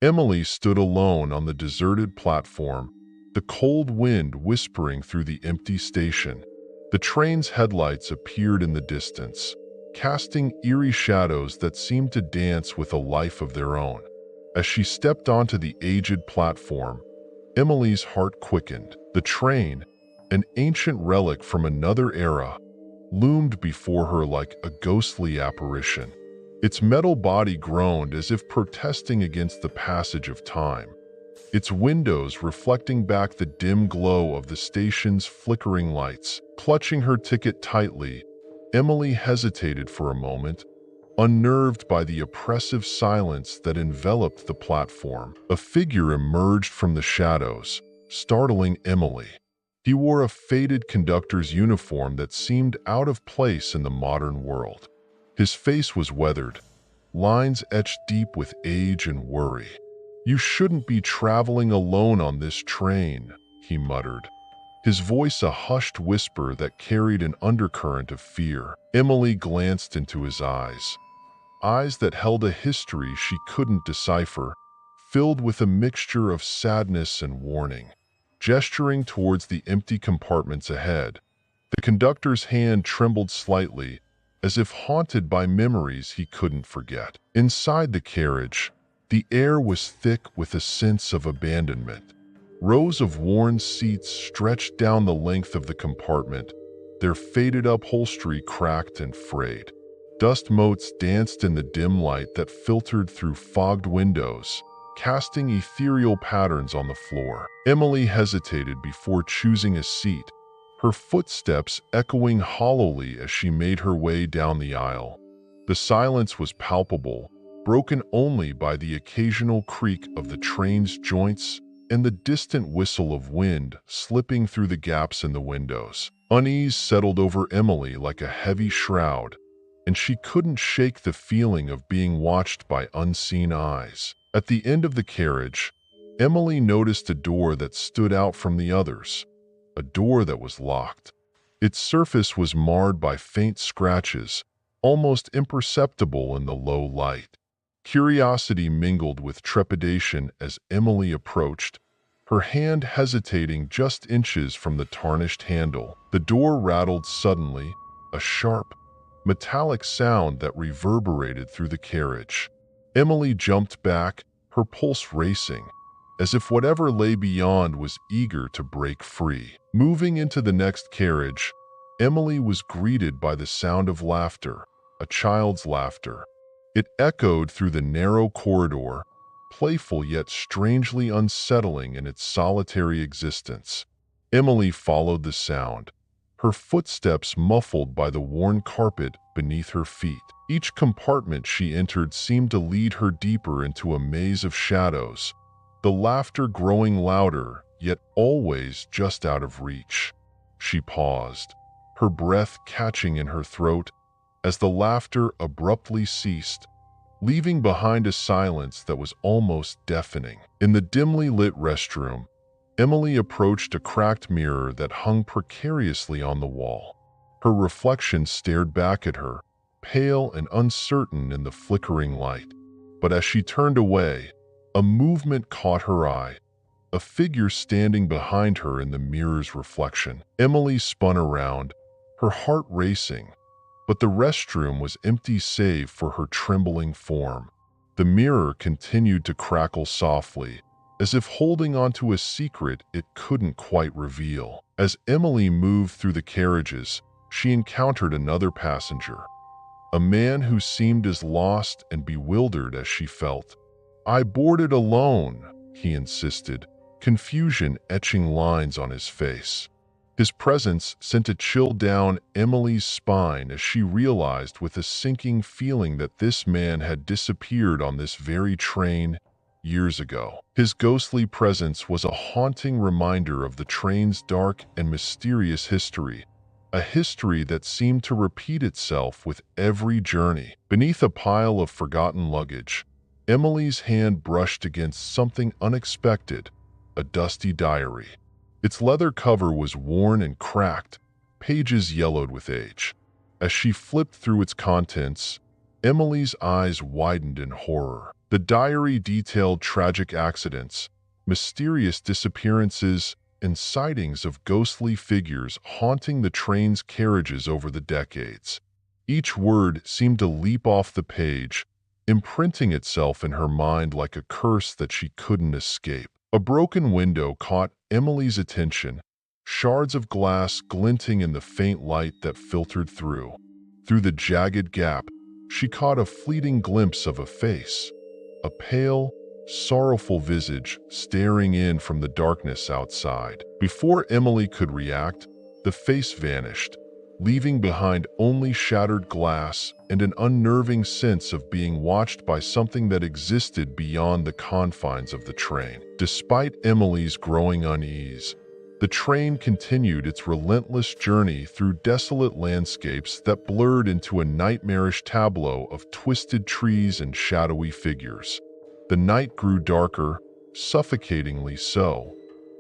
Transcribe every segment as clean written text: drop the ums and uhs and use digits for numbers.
Emily stood alone on the deserted platform, the cold wind whispering through the empty station. The train's headlights appeared in the distance, casting eerie shadows that seemed to dance with a life of their own. As she stepped onto the aged platform, Emily's heart quickened. The train, an ancient relic from another era, loomed before her like a ghostly apparition. Its metal body groaned as if protesting against the passage of time, its windows reflecting back the dim glow of the station's flickering lights. Clutching her ticket tightly, Emily hesitated for a moment, unnerved by the oppressive silence that enveloped the platform. A figure emerged from the shadows, startling Emily. He wore a faded conductor's uniform that seemed out of place in the modern world. His face was weathered, lines etched deep with age and worry. "You shouldn't be traveling alone on this train," he muttered, his voice a hushed whisper that carried an undercurrent of fear. Emily glanced into his eyes that held a history she couldn't decipher, filled with a mixture of sadness and warning. Gesturing towards the empty compartments ahead, the conductor's hand trembled slightly, as if haunted by memories he couldn't forget. Inside the carriage, the air was thick with a sense of abandonment. Rows of worn seats stretched down the length of the compartment, their faded upholstery cracked and frayed. Dust motes danced in the dim light that filtered through fogged windows, casting ethereal patterns on the floor. Emily hesitated before choosing a seat, her footsteps echoing hollowly as she made her way down the aisle. The silence was palpable, broken only by the occasional creak of the train's joints and the distant whistle of wind slipping through the gaps in the windows. Unease settled over Emily like a heavy shroud, and she couldn't shake the feeling of being watched by unseen eyes. At the end of the carriage, Emily noticed a door that stood out from the others, a door that was locked. Its surface was marred by faint scratches, almost imperceptible in the low light. Curiosity mingled with trepidation as Emily approached, her hand hesitating just inches from the tarnished handle. The door rattled suddenly, a sharp, metallic sound that reverberated through the carriage. Emily jumped back, her pulse racing, as if whatever lay beyond was eager to break free. Moving into the next carriage, Emily was greeted by the sound of laughter, a child's laughter. It echoed through the narrow corridor, playful yet strangely unsettling in its solitary existence. Emily followed the sound, her footsteps muffled by the worn carpet beneath her feet. Each compartment she entered seemed to lead her deeper into a maze of shadows, the laughter growing louder, yet always just out of reach. She paused, her breath catching in her throat as the laughter abruptly ceased, leaving behind a silence that was almost deafening. In the dimly lit restroom, Emily approached a cracked mirror that hung precariously on the wall. Her reflection stared back at her, pale and uncertain in the flickering light. But as she turned away, a movement caught her eye, a figure standing behind her in the mirror's reflection. Emily spun around, her heart racing, but the restroom was empty save for her trembling form. The mirror continued to crackle softly, as if holding onto a secret it couldn't quite reveal. As Emily moved through the carriages, she encountered another passenger, a man who seemed as lost and bewildered as she felt. "I boarded alone," he insisted, confusion etching lines on his face. His presence sent a chill down Emily's spine as she realized with a sinking feeling that this man had disappeared on this very train years ago. His ghostly presence was a haunting reminder of the train's dark and mysterious history, a history that seemed to repeat itself with every journey. Beneath a pile of forgotten luggage, Emily's hand brushed against something unexpected, a dusty diary. Its leather cover was worn and cracked, pages yellowed with age. As she flipped through its contents, Emily's eyes widened in horror. The diary detailed tragic accidents, mysterious disappearances, and sightings of ghostly figures haunting the train's carriages over the decades. Each word seemed to leap off the page, imprinting itself in her mind like a curse that she couldn't escape. A broken window caught Emily's attention, shards of glass glinting in the faint light that filtered through. Through the jagged gap, she caught a fleeting glimpse of a face, a pale, sorrowful visage staring in from the darkness outside. Before Emily could react, the face vanished, leaving behind only shattered glass and an unnerving sense of being watched by something that existed beyond the confines of the train. Despite Emily's growing unease, the train continued its relentless journey through desolate landscapes that blurred into a nightmarish tableau of twisted trees and shadowy figures. The night grew darker, suffocatingly so,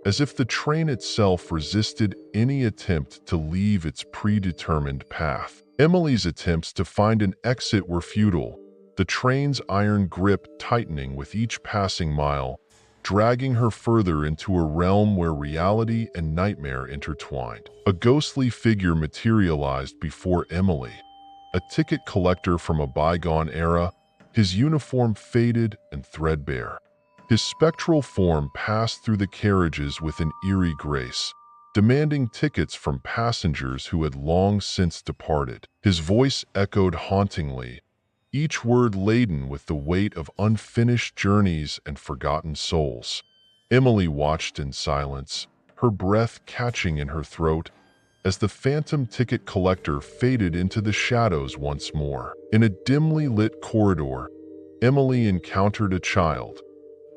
as if the train itself resisted any attempt to leave its predetermined path. Emily's attempts to find an exit were futile, the train's iron grip tightening with each passing mile, dragging her further into a realm where reality and nightmare intertwined. A ghostly figure materialized before Emily, a ticket collector from a bygone era, his uniform faded and threadbare. His spectral form passed through the carriages with an eerie grace, demanding tickets from passengers who had long since departed. His voice echoed hauntingly, each word laden with the weight of unfinished journeys and forgotten souls. Emily watched in silence, her breath catching in her throat, as the phantom ticket collector faded into the shadows once more. In a dimly lit corridor, Emily encountered a child,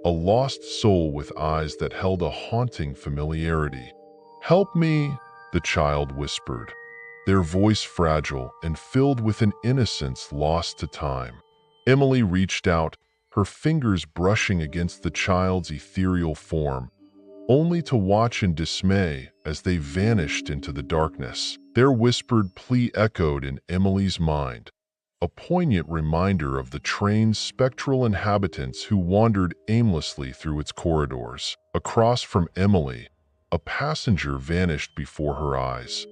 a lost soul with eyes that held a haunting familiarity. "Help me," the child whispered, their voice fragile and filled with an innocence lost to time. Emily reached out, her fingers brushing against the child's ethereal form, only to watch in dismay as they vanished into the darkness. Their whispered plea echoed in Emily's mind, a poignant reminder of the train's spectral inhabitants who wandered aimlessly through its corridors. Across from Emily, a passenger vanished before her eyes,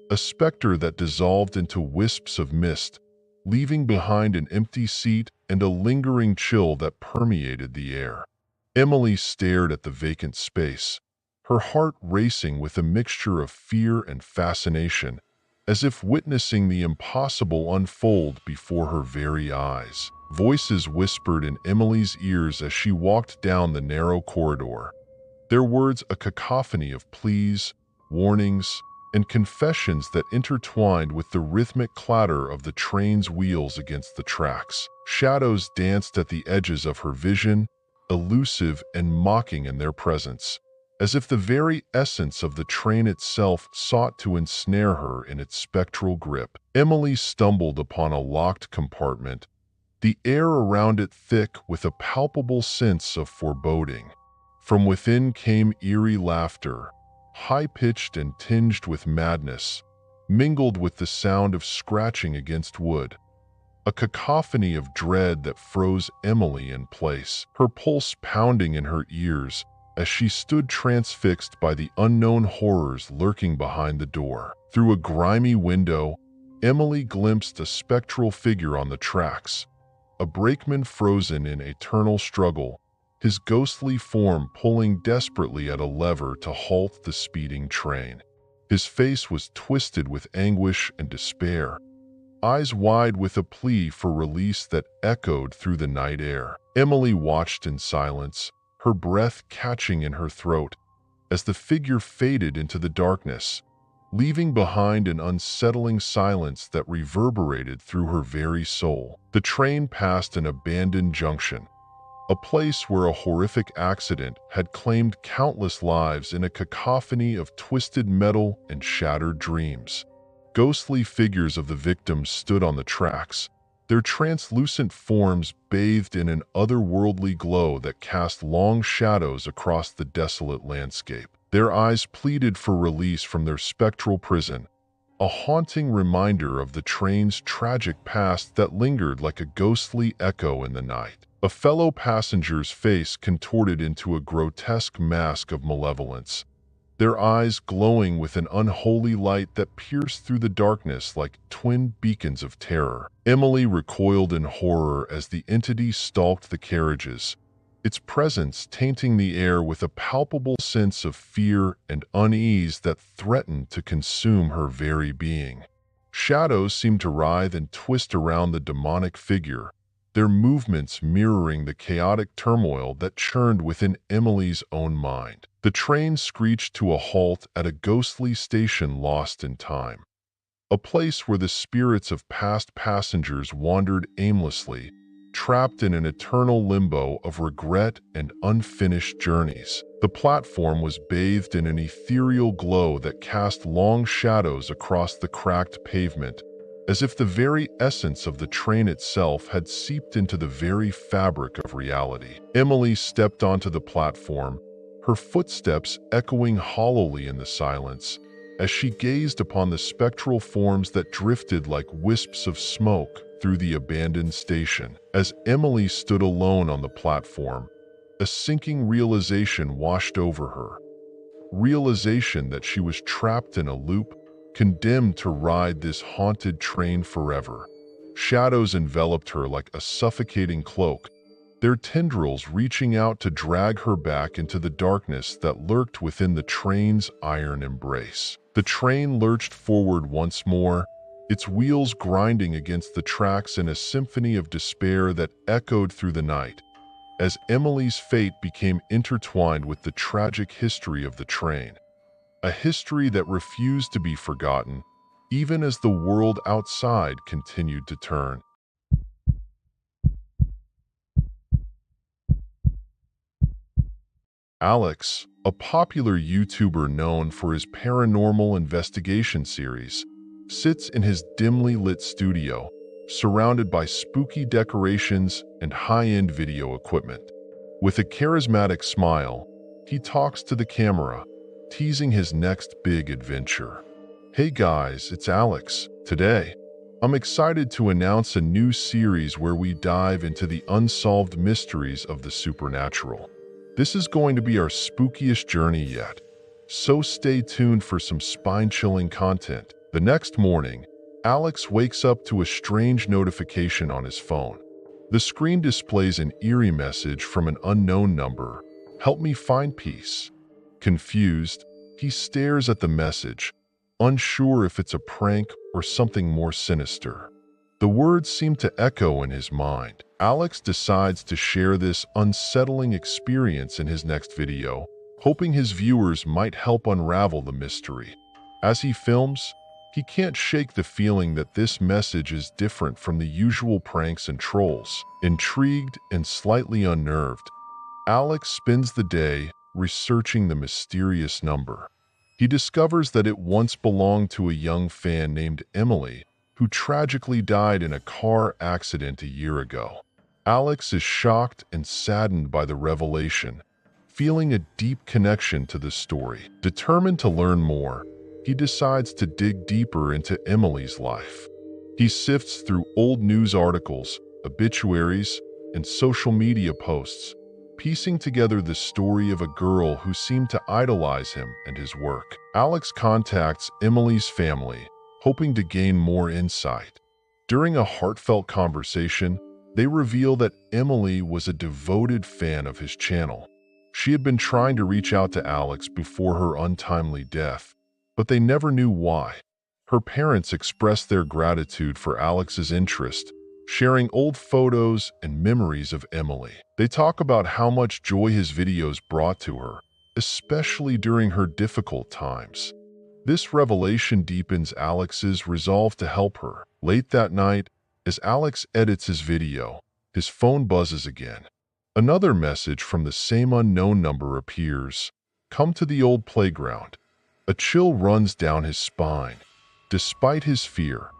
a specter that dissolved into wisps of mist, leaving behind an empty seat and a lingering chill that permeated the air. Emily stared at the vacant space, her heart racing with a mixture of fear and fascination, as if witnessing the impossible unfold before her very eyes. Voices whispered in Emily's ears as she walked down the narrow corridor, their words a cacophony of pleas, warnings, and confessions that intertwined with the rhythmic clatter of the train's wheels against the tracks. Shadows danced at the edges of her vision, elusive and mocking in their presence, as if the very essence of the train itself sought to ensnare her in its spectral grip. Emily stumbled upon a locked compartment, the air around it thick with a palpable sense of foreboding. From within came eerie laughter, high-pitched and tinged with madness, mingled with the sound of scratching against wood, a cacophony of dread that froze Emily in place, her pulse pounding in her ears as she stood transfixed by the unknown horrors lurking behind the door. Through a grimy window, Emily glimpsed a spectral figure on the tracks, a brakeman frozen in eternal struggle, his ghostly form pulling desperately at a lever to halt the speeding train. His face was twisted with anguish and despair, eyes wide with a plea for release that echoed through the night air. Emily watched in silence, her breath catching in her throat, as the figure faded into the darkness, leaving behind an unsettling silence that reverberated through her very soul. The train passed an abandoned junction, a place where a horrific accident had claimed countless lives in a cacophony of twisted metal and shattered dreams. Ghostly figures of the victims stood on the tracks, their translucent forms bathed in an otherworldly glow that cast long shadows across the desolate landscape. Their eyes pleaded for release from their spectral prison, a haunting reminder of the train's tragic past that lingered like a ghostly echo in the night. A fellow passenger's face contorted into a grotesque mask of malevolence, their eyes glowing with an unholy light that pierced through the darkness like twin beacons of terror. Emily recoiled in horror as the entity stalked the carriages, its presence tainting the air with a palpable sense of fear and unease that threatened to consume her very being. Shadows seemed to writhe and twist around the demonic figure, their movements mirroring the chaotic turmoil that churned within Emily's own mind. The train screeched to a halt at a ghostly station lost in time, a place where the spirits of past passengers wandered aimlessly, trapped in an eternal limbo of regret and unfinished journeys. The platform was bathed in an ethereal glow that cast long shadows across the cracked pavement, as if the very essence of the train itself had seeped into the very fabric of reality. Emily stepped onto the platform, her footsteps echoing hollowly in the silence, as she gazed upon the spectral forms that drifted like wisps of smoke through the abandoned station. As Emily stood alone on the platform, a sinking realization washed over her. Realization that she was trapped in a loop, condemned to ride this haunted train forever. Shadows enveloped her like a suffocating cloak, their tendrils reaching out to drag her back into the darkness that lurked within the train's iron embrace. The train lurched forward once more, its wheels grinding against the tracks in a symphony of despair that echoed through the night, as Emily's fate became intertwined with the tragic history of the train, a history that refused to be forgotten, even as the world outside continued to turn. Alex, a popular YouTuber known for his paranormal investigation series, sits in his dimly lit studio, surrounded by spooky decorations and high-end video equipment. With a charismatic smile, he talks to the camera, teasing his next big adventure. Hey guys, it's Alex. Today, I'm excited to announce a new series where we dive into the unsolved mysteries of the supernatural. This is going to be our spookiest journey yet, so stay tuned for some spine-chilling content. The next morning, Alex wakes up to a strange notification on his phone. The screen displays an eerie message from an unknown number. "Help me find peace." Confused, he stares at the message, unsure if it's a prank or something more sinister. The words seem to echo in his mind. Alex decides to share this unsettling experience in his next video, hoping his viewers might help unravel the mystery. As he films, he can't shake the feeling that this message is different from the usual pranks and trolls. Intrigued and slightly unnerved, Alex spends the day researching the mysterious number. He discovers that it once belonged to a young fan named Emily, who tragically died in a car accident a year ago. Alex is shocked and saddened by the revelation, feeling a deep connection to the story. Determined to learn more, he decides to dig deeper into Emily's life. He sifts through old news articles, obituaries, and social media posts, piecing together the story of a girl who seemed to idolize him and his work. Alex contacts Emily's family, hoping to gain more insight. During a heartfelt conversation, they reveal that Emily was a devoted fan of his channel. She had been trying to reach out to Alex before her untimely death, but they never knew why. Her parents expressed their gratitude for Alex's interest, sharing old photos and memories of Emily. They talk about how much joy his videos brought to her, especially during her difficult times. This revelation deepens Alex's resolve to help her. Late that night, as Alex edits his video, his phone buzzes again. Another message from the same unknown number appears. "Come to the old playground." A chill runs down his spine. Despite his fear,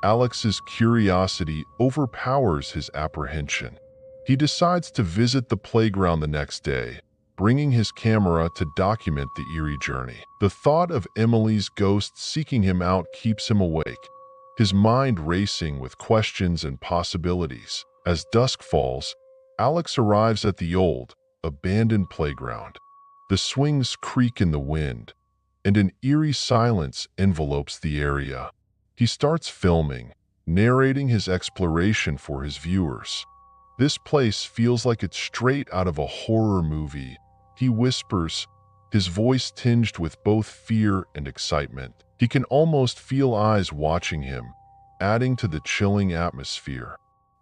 Alex's curiosity overpowers his apprehension. He decides to visit the playground the next day, bringing his camera to document the eerie journey. The thought of Emily's ghost seeking him out keeps him awake, his mind racing with questions and possibilities. As dusk falls, Alex arrives at the old, abandoned playground. The swings creak in the wind, and an eerie silence envelopes the area. He starts filming, narrating his exploration for his viewers. This place feels like it's straight out of a horror movie, he whispers, his voice tinged with both fear and excitement. He can almost feel eyes watching him, adding to the chilling atmosphere.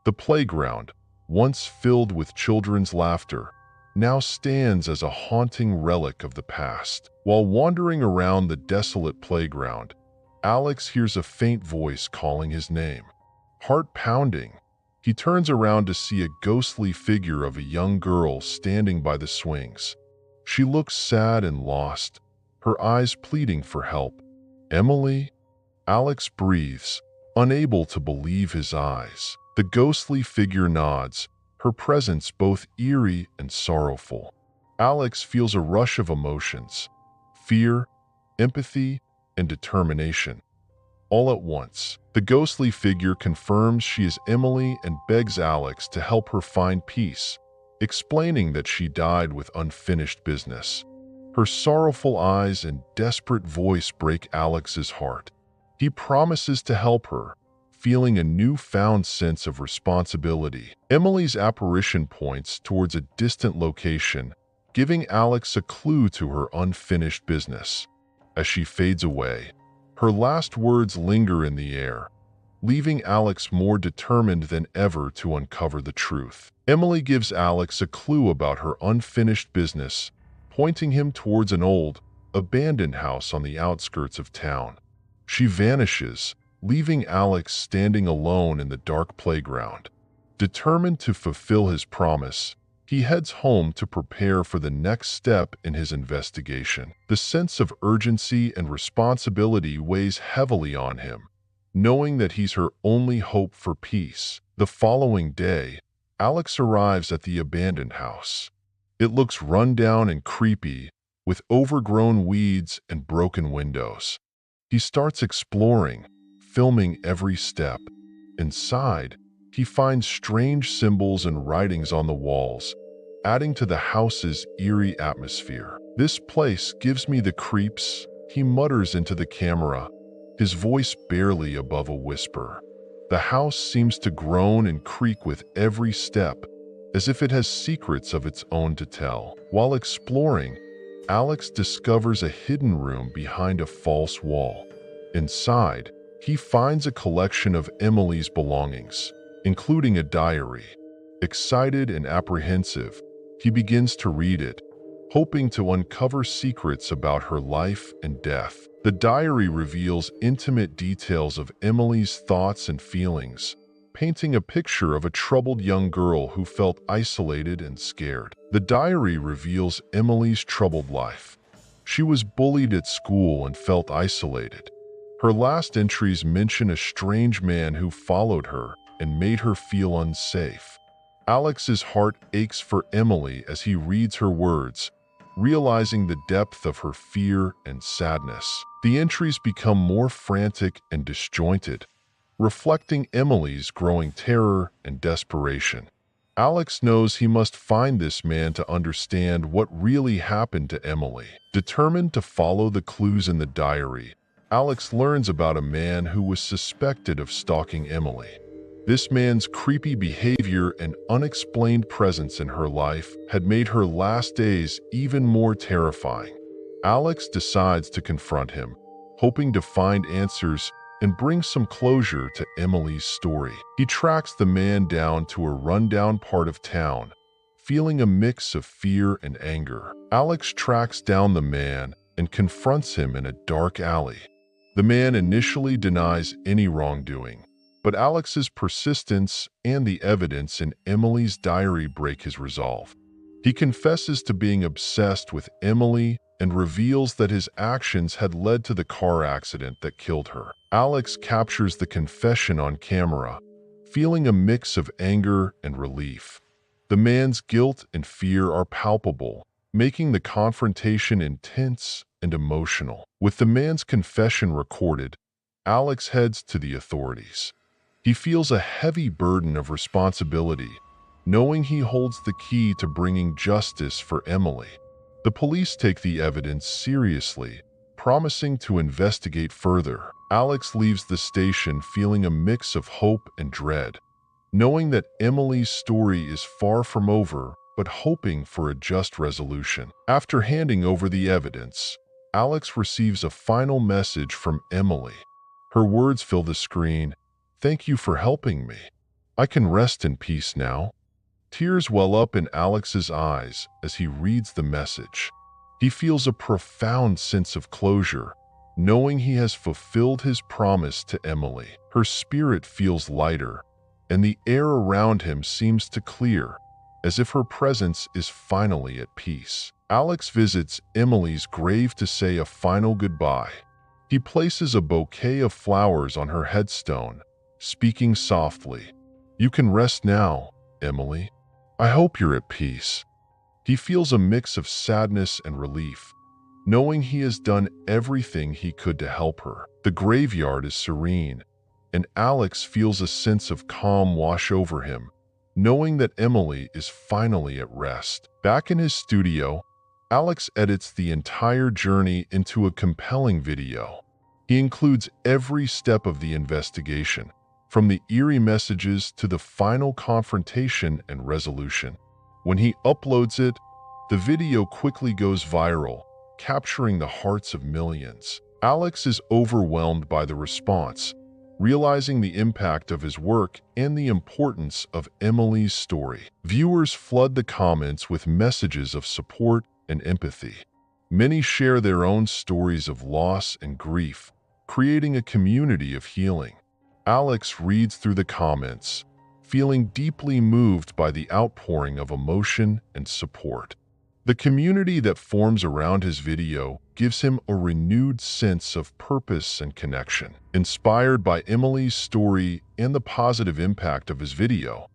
The playground, once filled with children's laughter, now stands as a haunting relic of the past. While wandering around the desolate playground, Alex hears a faint voice calling his name. Heart pounding, he turns around to see a ghostly figure of a young girl standing by the swings. She looks sad and lost, her eyes pleading for help. Emily? Alex breathes, unable to believe his eyes. The ghostly figure nods, her presence both eerie and sorrowful. Alex feels a rush of emotions, fear, empathy, and determination. All at once, the ghostly figure confirms she is Emily and begs Alex to help her find peace, explaining that she died with unfinished business. Her sorrowful eyes and desperate voice break Alex's heart. He promises to help her, feeling a newfound sense of responsibility. Emily's apparition points towards a distant location, giving Alex a clue to her unfinished business. As she fades away, her last words linger in the air, leaving Alex more determined than ever to uncover the truth. Emily gives Alex a clue about her unfinished business, pointing him towards an old, abandoned house on the outskirts of town. She vanishes, leaving Alex standing alone in the dark playground. Determined to fulfill his promise, he heads home to prepare for the next step in his investigation. The sense of urgency and responsibility weighs heavily on him, knowing that he's her only hope for peace. The following day, Alex arrives at the abandoned house. It looks run down and creepy, with overgrown weeds and broken windows. He starts exploring, filming every step. Inside, he finds strange symbols and writings on the walls, adding to the house's eerie atmosphere. "This place gives me the creeps," he mutters into the camera, his voice barely above a whisper. The house seems to groan and creak with every step, as if it has secrets of its own to tell. While exploring, Alex discovers a hidden room behind a false wall. Inside, he finds a collection of Emily's belongings, including a diary. Excited and apprehensive, he begins to read it, hoping to uncover secrets about her life and death. The diary reveals intimate details of Emily's thoughts and feelings, painting a picture of a troubled young girl who felt isolated and scared. The diary reveals Emily's troubled life. She was bullied at school and felt isolated. Her last entries mention a strange man who followed her and made her feel unsafe. Alex's heart aches for Emily as he reads her words, realizing the depth of her fear and sadness. The entries become more frantic and disjointed, reflecting Emily's growing terror and desperation. Alex knows he must find this man to understand what really happened to Emily. Determined to follow the clues in the diary, Alex learns about a man who was suspected of stalking Emily. This man's creepy behavior and unexplained presence in her life had made her last days even more terrifying. Alex decides to confront him, hoping to find answers and bring some closure to Emily's story. He tracks the man down to a rundown part of town, feeling a mix of fear and anger. Alex tracks down the man and confronts him in a dark alley. The man initially denies any wrongdoing, but Alex's persistence and the evidence in Emily's diary break his resolve. He confesses to being obsessed with Emily and reveals that his actions had led to the car accident that killed her. Alex captures the confession on camera, feeling a mix of anger and relief. The man's guilt and fear are palpable, making the confrontation intense and emotional. With the man's confession recorded, Alex heads to the authorities. He feels a heavy burden of responsibility, knowing he holds the key to bringing justice for Emily. The police take the evidence seriously, promising to investigate further. Alex leaves the station feeling a mix of hope and dread, knowing that Emily's story is far from over, but hoping for a just resolution. After handing over the evidence, Alex receives a final message from Emily. Her words fill the screen. "Thank you for helping me. I can rest in peace now." Tears well up in Alex's eyes as he reads the message. He feels a profound sense of closure, knowing he has fulfilled his promise to Emily. Her spirit feels lighter, and the air around him seems to clear, as if her presence is finally at peace. Alex visits Emily's grave to say a final goodbye. He places a bouquet of flowers on her headstone, speaking softly, "You can rest now, Emily. I hope you're at peace." He feels a mix of sadness and relief, knowing he has done everything he could to help her. The graveyard is serene, and Alex feels a sense of calm wash over him, knowing that Emily is finally at rest. Back in his studio, Alex edits the entire journey into a compelling video. He includes every step of the investigation, from the eerie messages to the final confrontation and resolution. When he uploads it, the video quickly goes viral, capturing the hearts of millions. Alex is overwhelmed by the response, realizing the impact of his work and the importance of Emily's story. Viewers flood the comments with messages of support and empathy. Many share their own stories of loss and grief, creating a community of healing. Alex reads through the comments, feeling deeply moved by the outpouring of emotion and support. The community that forms around his video gives him a renewed sense of purpose and connection. Inspired by Emily's story and the positive impact of his video,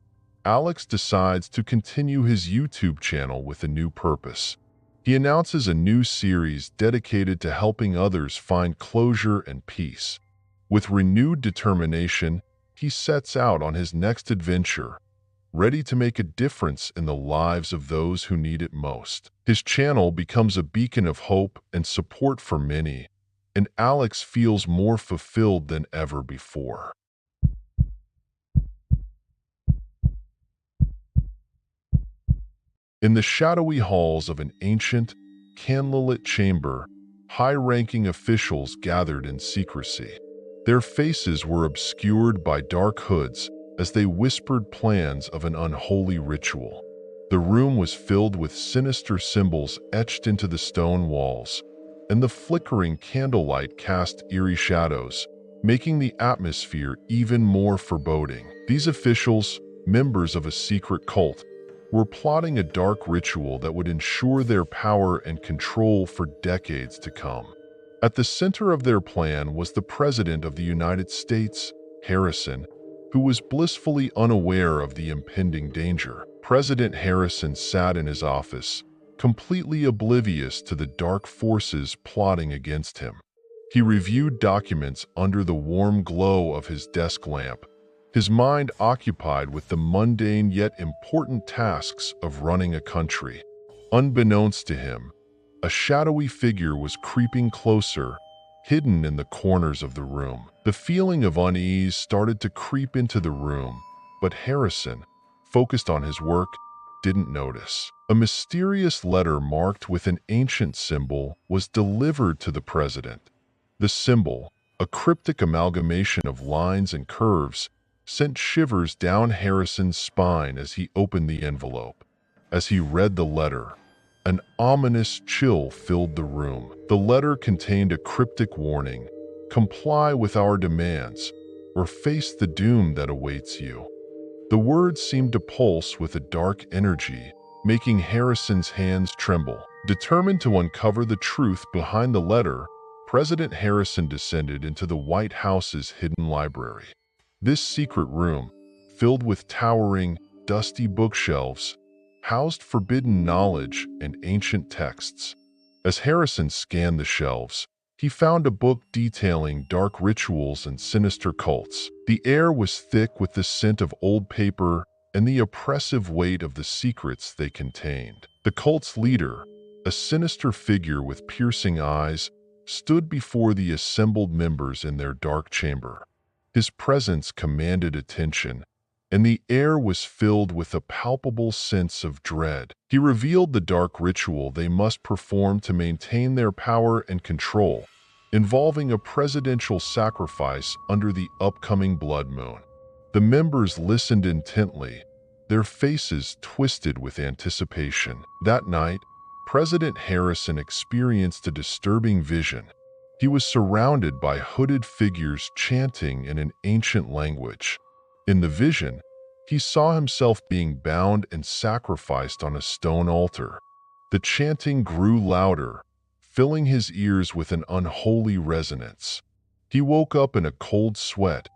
Alex decides to continue his YouTube channel with a new purpose. He announces a new series dedicated to helping others find closure and peace. With renewed determination, he sets out on his next adventure, ready to make a difference in the lives of those who need it most. His channel becomes a beacon of hope and support for many, and Alex feels more fulfilled than ever before. In the shadowy halls of an ancient, candlelit chamber, high-ranking officials gathered in secrecy. Their faces were obscured by dark hoods as they whispered plans of an unholy ritual. The room was filled with sinister symbols etched into the stone walls, and the flickering candlelight cast eerie shadows, making the atmosphere even more foreboding. These officials, members of a secret cult, were plotting a dark ritual that would ensure their power and control for decades to come. At the center of their plan was the President of the United States, Harrison, who was blissfully unaware of the impending danger. President Harrison sat in his office, completely oblivious to the dark forces plotting against him. He reviewed documents under the warm glow of his desk lamp, his mind occupied with the mundane yet important tasks of running a country. Unbeknownst to him, a shadowy figure was creeping closer, hidden in the corners of the room. The feeling of unease started to creep into the room, but Harrison, focused on his work, didn't notice. A mysterious letter marked with an ancient symbol was delivered to the president. The symbol, a cryptic amalgamation of lines and curves, sent shivers down Harrison's spine as he opened the envelope. As he read the letter, an ominous chill filled the room. The letter contained a cryptic warning: "Comply with our demands, or face the doom that awaits you." The words seemed to pulse with a dark energy, making Harrison's hands tremble. Determined to uncover the truth behind the letter, President Harrison descended into the White House's hidden library. This secret room, filled with towering, dusty bookshelves, housed forbidden knowledge and ancient texts. As Harrison scanned the shelves, he found a book detailing dark rituals and sinister cults. The air was thick with the scent of old paper, and the oppressive weight of the secrets they contained. The cult's leader, a sinister figure with piercing eyes, stood before the assembled members in their dark chamber. His presence commanded attention, and the air was filled with a palpable sense of dread. He revealed the dark ritual they must perform to maintain their power and control, involving a presidential sacrifice under the upcoming blood moon. The members listened intently, their faces twisted with anticipation. That night, President Harrison experienced a disturbing vision. He was surrounded by hooded figures chanting in an ancient language. In the vision, he saw himself being bound and sacrificed on a stone altar. The chanting grew louder, filling his ears with an unholy resonance. He woke up in a cold sweat,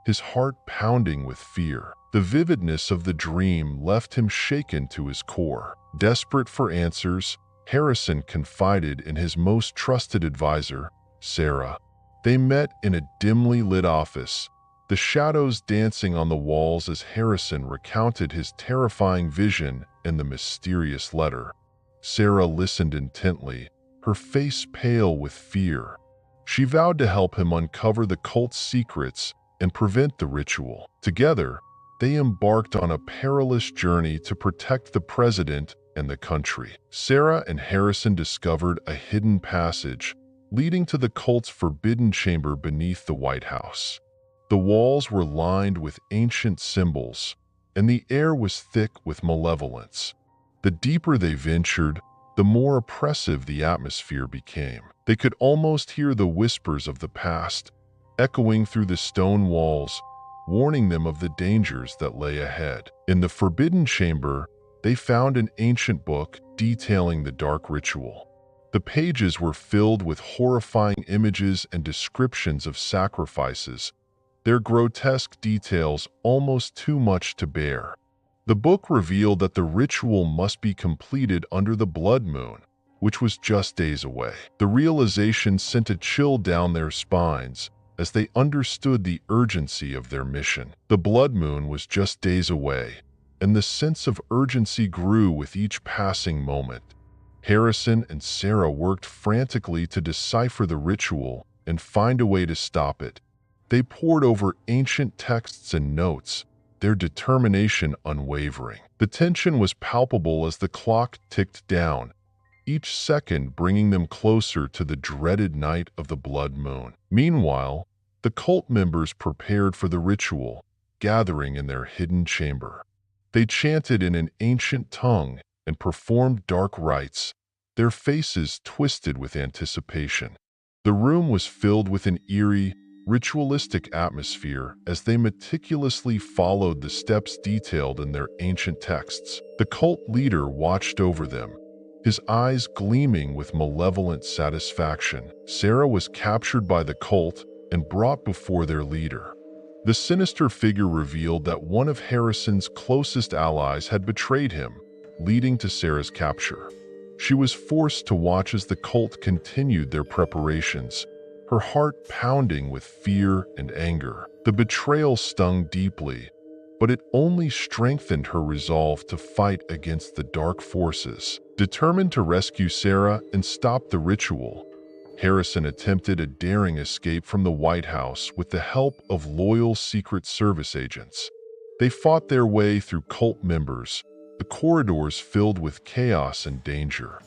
his heart pounding with fear. The vividness of the dream left him shaken to his core. Desperate for answers, Harrison confided in his most trusted advisor, Sarah. They met in a dimly lit office, the shadows dancing on the walls as Harrison recounted his terrifying vision and the mysterious letter. Sarah listened intently, her face pale with fear. She vowed to help him uncover the cult's secrets and prevent the ritual. Together, they embarked on a perilous journey to protect the president and the country. Sarah and Harrison discovered a hidden passage leading to the cult's forbidden chamber beneath the White House. The walls were lined with ancient symbols, and the air was thick with malevolence. The deeper they ventured, the more oppressive the atmosphere became. They could almost hear the whispers of the past, echoing through the stone walls, warning them of the dangers that lay ahead. In the forbidden chamber, they found an ancient book detailing the dark ritual. The pages were filled with horrifying images and descriptions of sacrifices, their grotesque details almost too much to bear. The book revealed that the ritual must be completed under the blood moon, which was just days away. The realization sent a chill down their spines as they understood the urgency of their mission. The blood moon was just days away, and the sense of urgency grew with each passing moment. Harrison and Sarah worked frantically to decipher the ritual and find a way to stop it. They pored over ancient texts and notes, their determination unwavering. The tension was palpable as the clock ticked down, each second bringing them closer to the dreaded night of the blood moon. Meanwhile, the cult members prepared for the ritual, gathering in their hidden chamber. They chanted in an ancient tongue and performed dark rites, their faces twisted with anticipation. The room was filled with an eerie, ritualistic atmosphere as they meticulously followed the steps detailed in their ancient texts. The cult leader watched over them, his eyes gleaming with malevolent satisfaction. Sarah was captured by the cult and brought before their leader. The sinister figure revealed that one of Harrison's closest allies had betrayed him, leading to Sarah's capture. She was forced to watch as the cult continued their preparations, her heart pounding with fear and anger. The betrayal stung deeply, but it only strengthened her resolve to fight against the dark forces. Determined to rescue Sarah and stop the ritual, Harrison attempted a daring escape from the White House with the help of loyal Secret Service agents. They fought their way through cult members, the corridors filled with chaos and danger.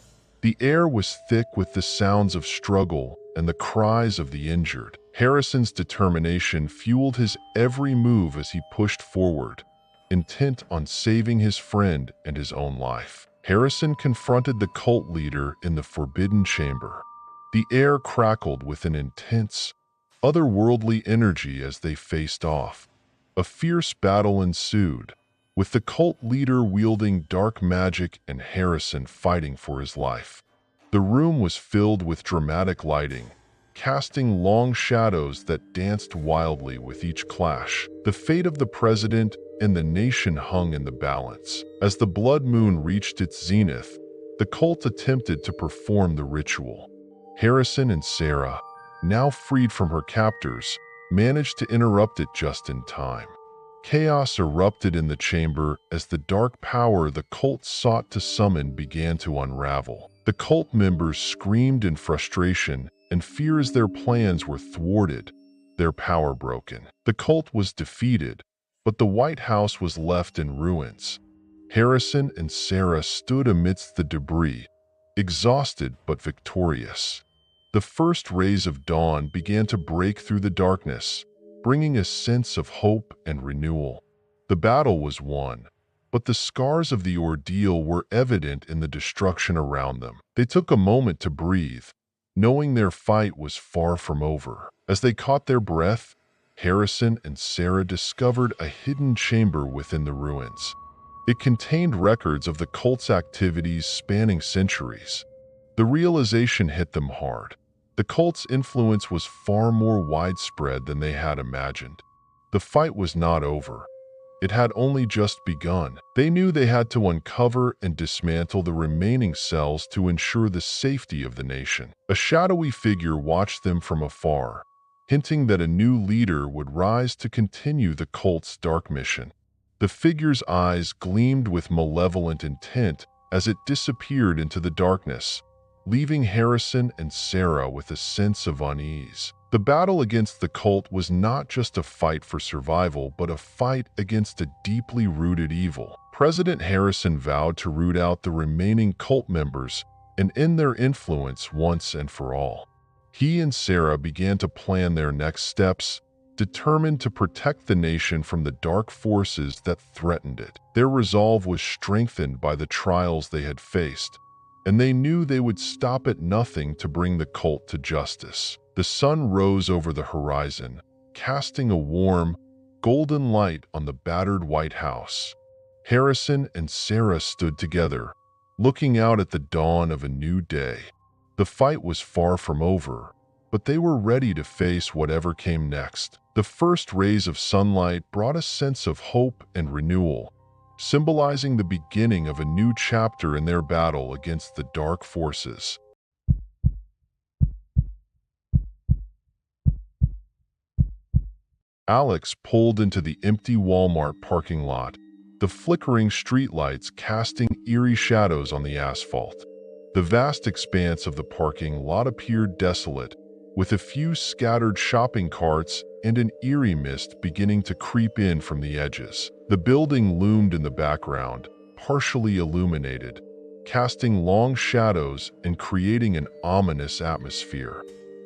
The air was thick with the sounds of struggle and the cries of the injured. Harrison's determination fueled his every move as he pushed forward, intent on saving his friend and his own life. Harrison confronted the cult leader in the forbidden chamber. The air crackled with an intense, otherworldly energy as they faced off. A fierce battle ensued, with the cult leader wielding dark magic and Harrison fighting for his life. The room was filled with dramatic lighting, casting long shadows that danced wildly with each clash. The fate of the president and the nation hung in the balance. As the blood moon reached its zenith, the cult attempted to perform the ritual. Harrison and Sarah, now freed from her captors, managed to interrupt it just in time. Chaos erupted in the chamber as the dark power the cult sought to summon began to unravel. The cult members screamed in frustration and fear as their plans were thwarted, their power broken. The cult was defeated, but the White House was left in ruins. Harrison and Sarah stood amidst the debris, exhausted but victorious. The first rays of dawn began to break through the darkness, bringing a sense of hope and renewal. The battle was won, but the scars of the ordeal were evident in the destruction around them. They took a moment to breathe, knowing their fight was far from over. As they caught their breath, Harrison and Sarah discovered a hidden chamber within the ruins. It contained records of the cult's activities spanning centuries. The realization hit them hard. The cult's influence was far more widespread than they had imagined. The fight was not over. It had only just begun. They knew they had to uncover and dismantle the remaining cells to ensure the safety of the nation. A shadowy figure watched them from afar, hinting that a new leader would rise to continue the cult's dark mission. The figure's eyes gleamed with malevolent intent as it disappeared into the darkness, leaving Harrison and Sarah with a sense of unease. The battle against the cult was not just a fight for survival, but a fight against a deeply rooted evil. President Harrison vowed to root out the remaining cult members and end their influence once and for all. He and Sarah began to plan their next steps, determined to protect the nation from the dark forces that threatened it. Their resolve was strengthened by the trials they had faced, and they knew they would stop at nothing to bring the cult to justice. The sun rose over the horizon, casting a warm, golden light on the battered White House. Harrison and Sarah stood together, looking out at the dawn of a new day. The fight was far from over, but they were ready to face whatever came next. The first rays of sunlight brought a sense of hope and renewal, symbolizing the beginning of a new chapter in their battle against the dark forces. Alex pulled into the empty Walmart parking lot, the flickering streetlights casting eerie shadows on the asphalt. The vast expanse of the parking lot appeared desolate, with a few scattered shopping carts and an eerie mist beginning to creep in from the edges. The building loomed in the background, partially illuminated, casting long shadows and creating an ominous atmosphere.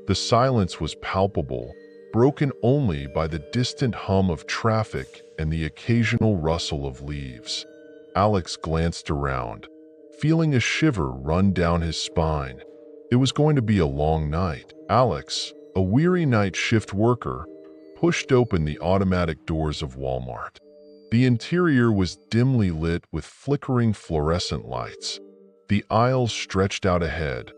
The silence was palpable, broken only by the distant hum of traffic and the occasional rustle of leaves. Alex glanced around, feeling a shiver run down his spine. It was going to be a long night. Alex, a weary night shift worker, pushed open the automatic doors of Walmart. The interior was dimly lit with flickering fluorescent lights. The aisles stretched out ahead,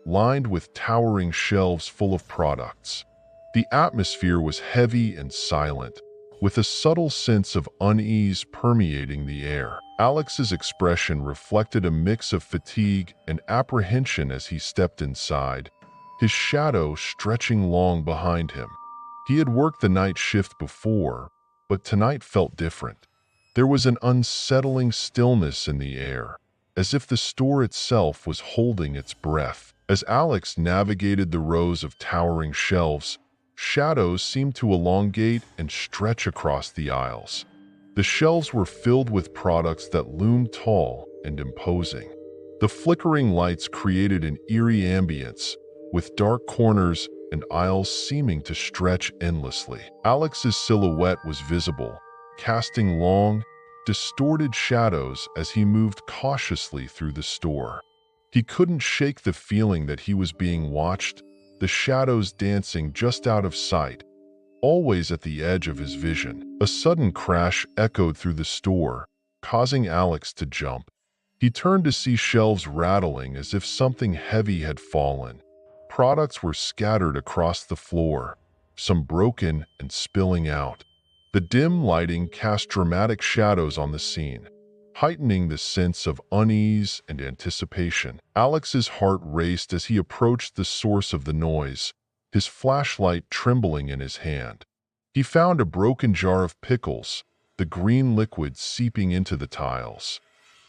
lined with towering shelves full of products. The atmosphere was heavy and silent, with a subtle sense of unease permeating the air. Alex's expression reflected a mix of fatigue and apprehension as he stepped inside, his shadow stretching long behind him. He had worked the night shift before, but tonight felt different. There was an unsettling stillness in the air, as if the store itself was holding its breath. As Alex navigated the rows of towering shelves, shadows seemed to elongate and stretch across the aisles. The shelves were filled with products that loomed tall and imposing. The flickering lights created an eerie ambience, with dark corners and aisles seeming to stretch endlessly. Alex's silhouette was visible, casting long, distorted shadows as he moved cautiously through the store. He couldn't shake the feeling that he was being watched, the shadows dancing just out of sight, always at the edge of his vision. A sudden crash echoed through the store, causing Alex to jump. He turned to see shelves rattling as if something heavy had fallen. Products were scattered across the floor, some broken and spilling out. The dim lighting cast dramatic shadows on the scene, heightening the sense of unease and anticipation. Alex's heart raced as he approached the source of the noise, his flashlight trembling in his hand. He found a broken jar of pickles, the green liquid seeping into the tiles.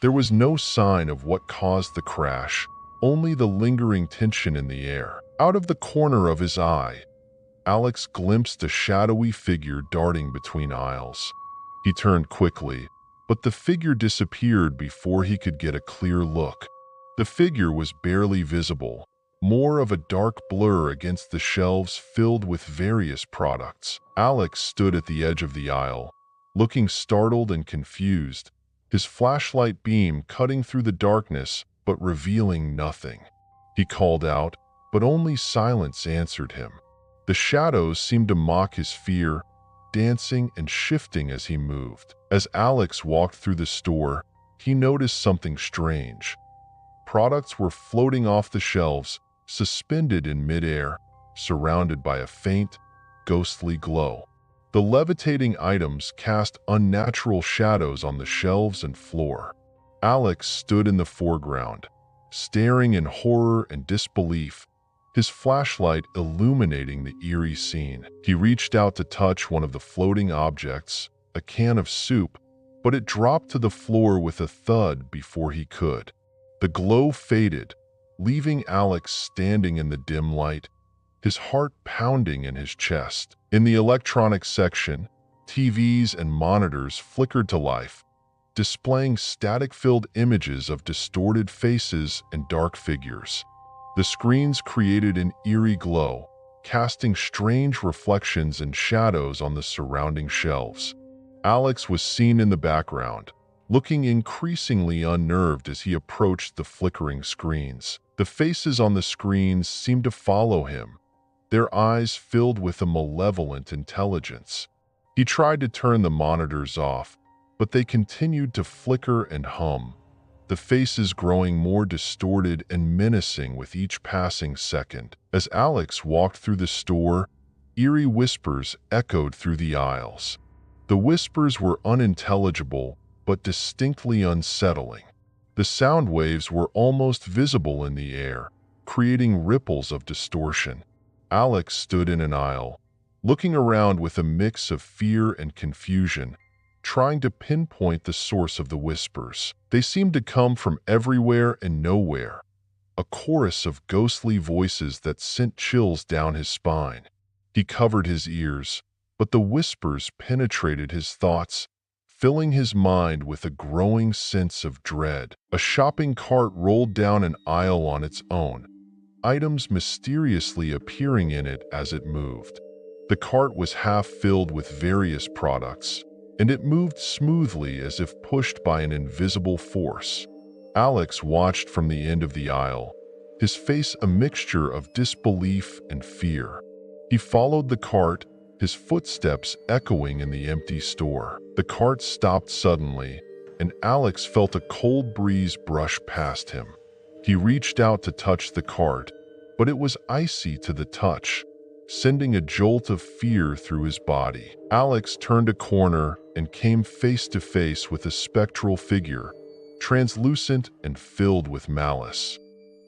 There was no sign of what caused the crash, only the lingering tension in the air. Out of the corner of his eye, Alex glimpsed a shadowy figure darting between aisles. He turned quickly, but the figure disappeared before he could get a clear look. The figure was barely visible, more of a dark blur against the shelves filled with various products. Alex stood at the edge of the aisle, looking startled and confused, his flashlight beam cutting through the darkness but revealing nothing. He called out, but only silence answered him. The shadows seemed to mock his fear, dancing and shifting as he moved. As Alex walked through the store, he noticed something strange. Products were floating off the shelves, suspended in midair, surrounded by a faint, ghostly glow. The levitating items cast unnatural shadows on the shelves and floor. Alex stood in the foreground, staring in horror and disbelief, his flashlight illuminating the eerie scene. He reached out to touch one of the floating objects, a can of soup, but it dropped to the floor with a thud before he could. The glow faded, leaving Alex standing in the dim light, his heart pounding in his chest. In the electronics section, TVs and monitors flickered to life, displaying static-filled images of distorted faces and dark figures. The screens created an eerie glow, casting strange reflections and shadows on the surrounding shelves. Alex was seen in the background, looking increasingly unnerved as he approached the flickering screens. The faces on the screens seemed to follow him, their eyes filled with a malevolent intelligence. He tried to turn the monitors off, but they continued to flicker and hum, the faces growing more distorted and menacing with each passing second. As Alex walked through the store, eerie whispers echoed through the aisles. The whispers were unintelligible, but distinctly unsettling. The sound waves were almost visible in the air, creating ripples of distortion. Alex stood in an aisle, looking around with a mix of fear and confusion, trying to pinpoint the source of the whispers. They seemed to come from everywhere and nowhere, a chorus of ghostly voices that sent chills down his spine. He covered his ears, but the whispers penetrated his thoughts, filling his mind with a growing sense of dread. A shopping cart rolled down an aisle on its own, items mysteriously appearing in it as it moved. The cart was half filled with various products, and it moved smoothly as if pushed by an invisible force. Alex watched from the end of the aisle, his face a mixture of disbelief and fear. He followed the cart, his footsteps echoing in the empty store. The cart stopped suddenly, and Alex felt a cold breeze brush past him. He reached out to touch the cart, but it was icy to the touch, sending a jolt of fear through his body. Alex turned a corner and came face to face with a spectral figure, translucent and filled with malice.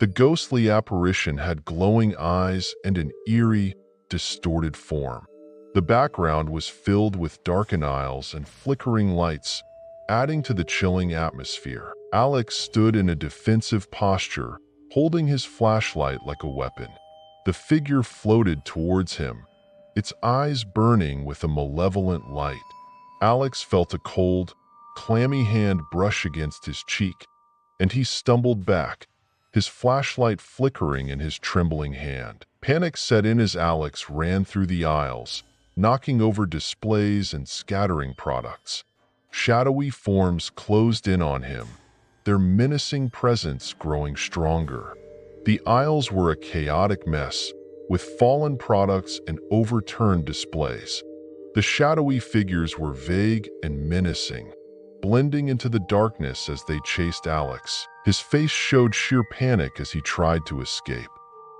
The ghostly apparition had glowing eyes and an eerie, distorted form. The background was filled with darkened aisles and flickering lights, adding to the chilling atmosphere. Alex stood in a defensive posture, holding his flashlight like a weapon. The figure floated towards him, its eyes burning with a malevolent light. Alex felt a cold, clammy hand brush against his cheek, and he stumbled back, his flashlight flickering in his trembling hand. Panic set in as Alex ran through the aisles, knocking over displays and scattering products. Shadowy forms closed in on him, their menacing presence growing stronger. The aisles were a chaotic mess, with fallen products and overturned displays. The shadowy figures were vague and menacing, blending into the darkness as they chased Alex. His face showed sheer panic as he tried to escape.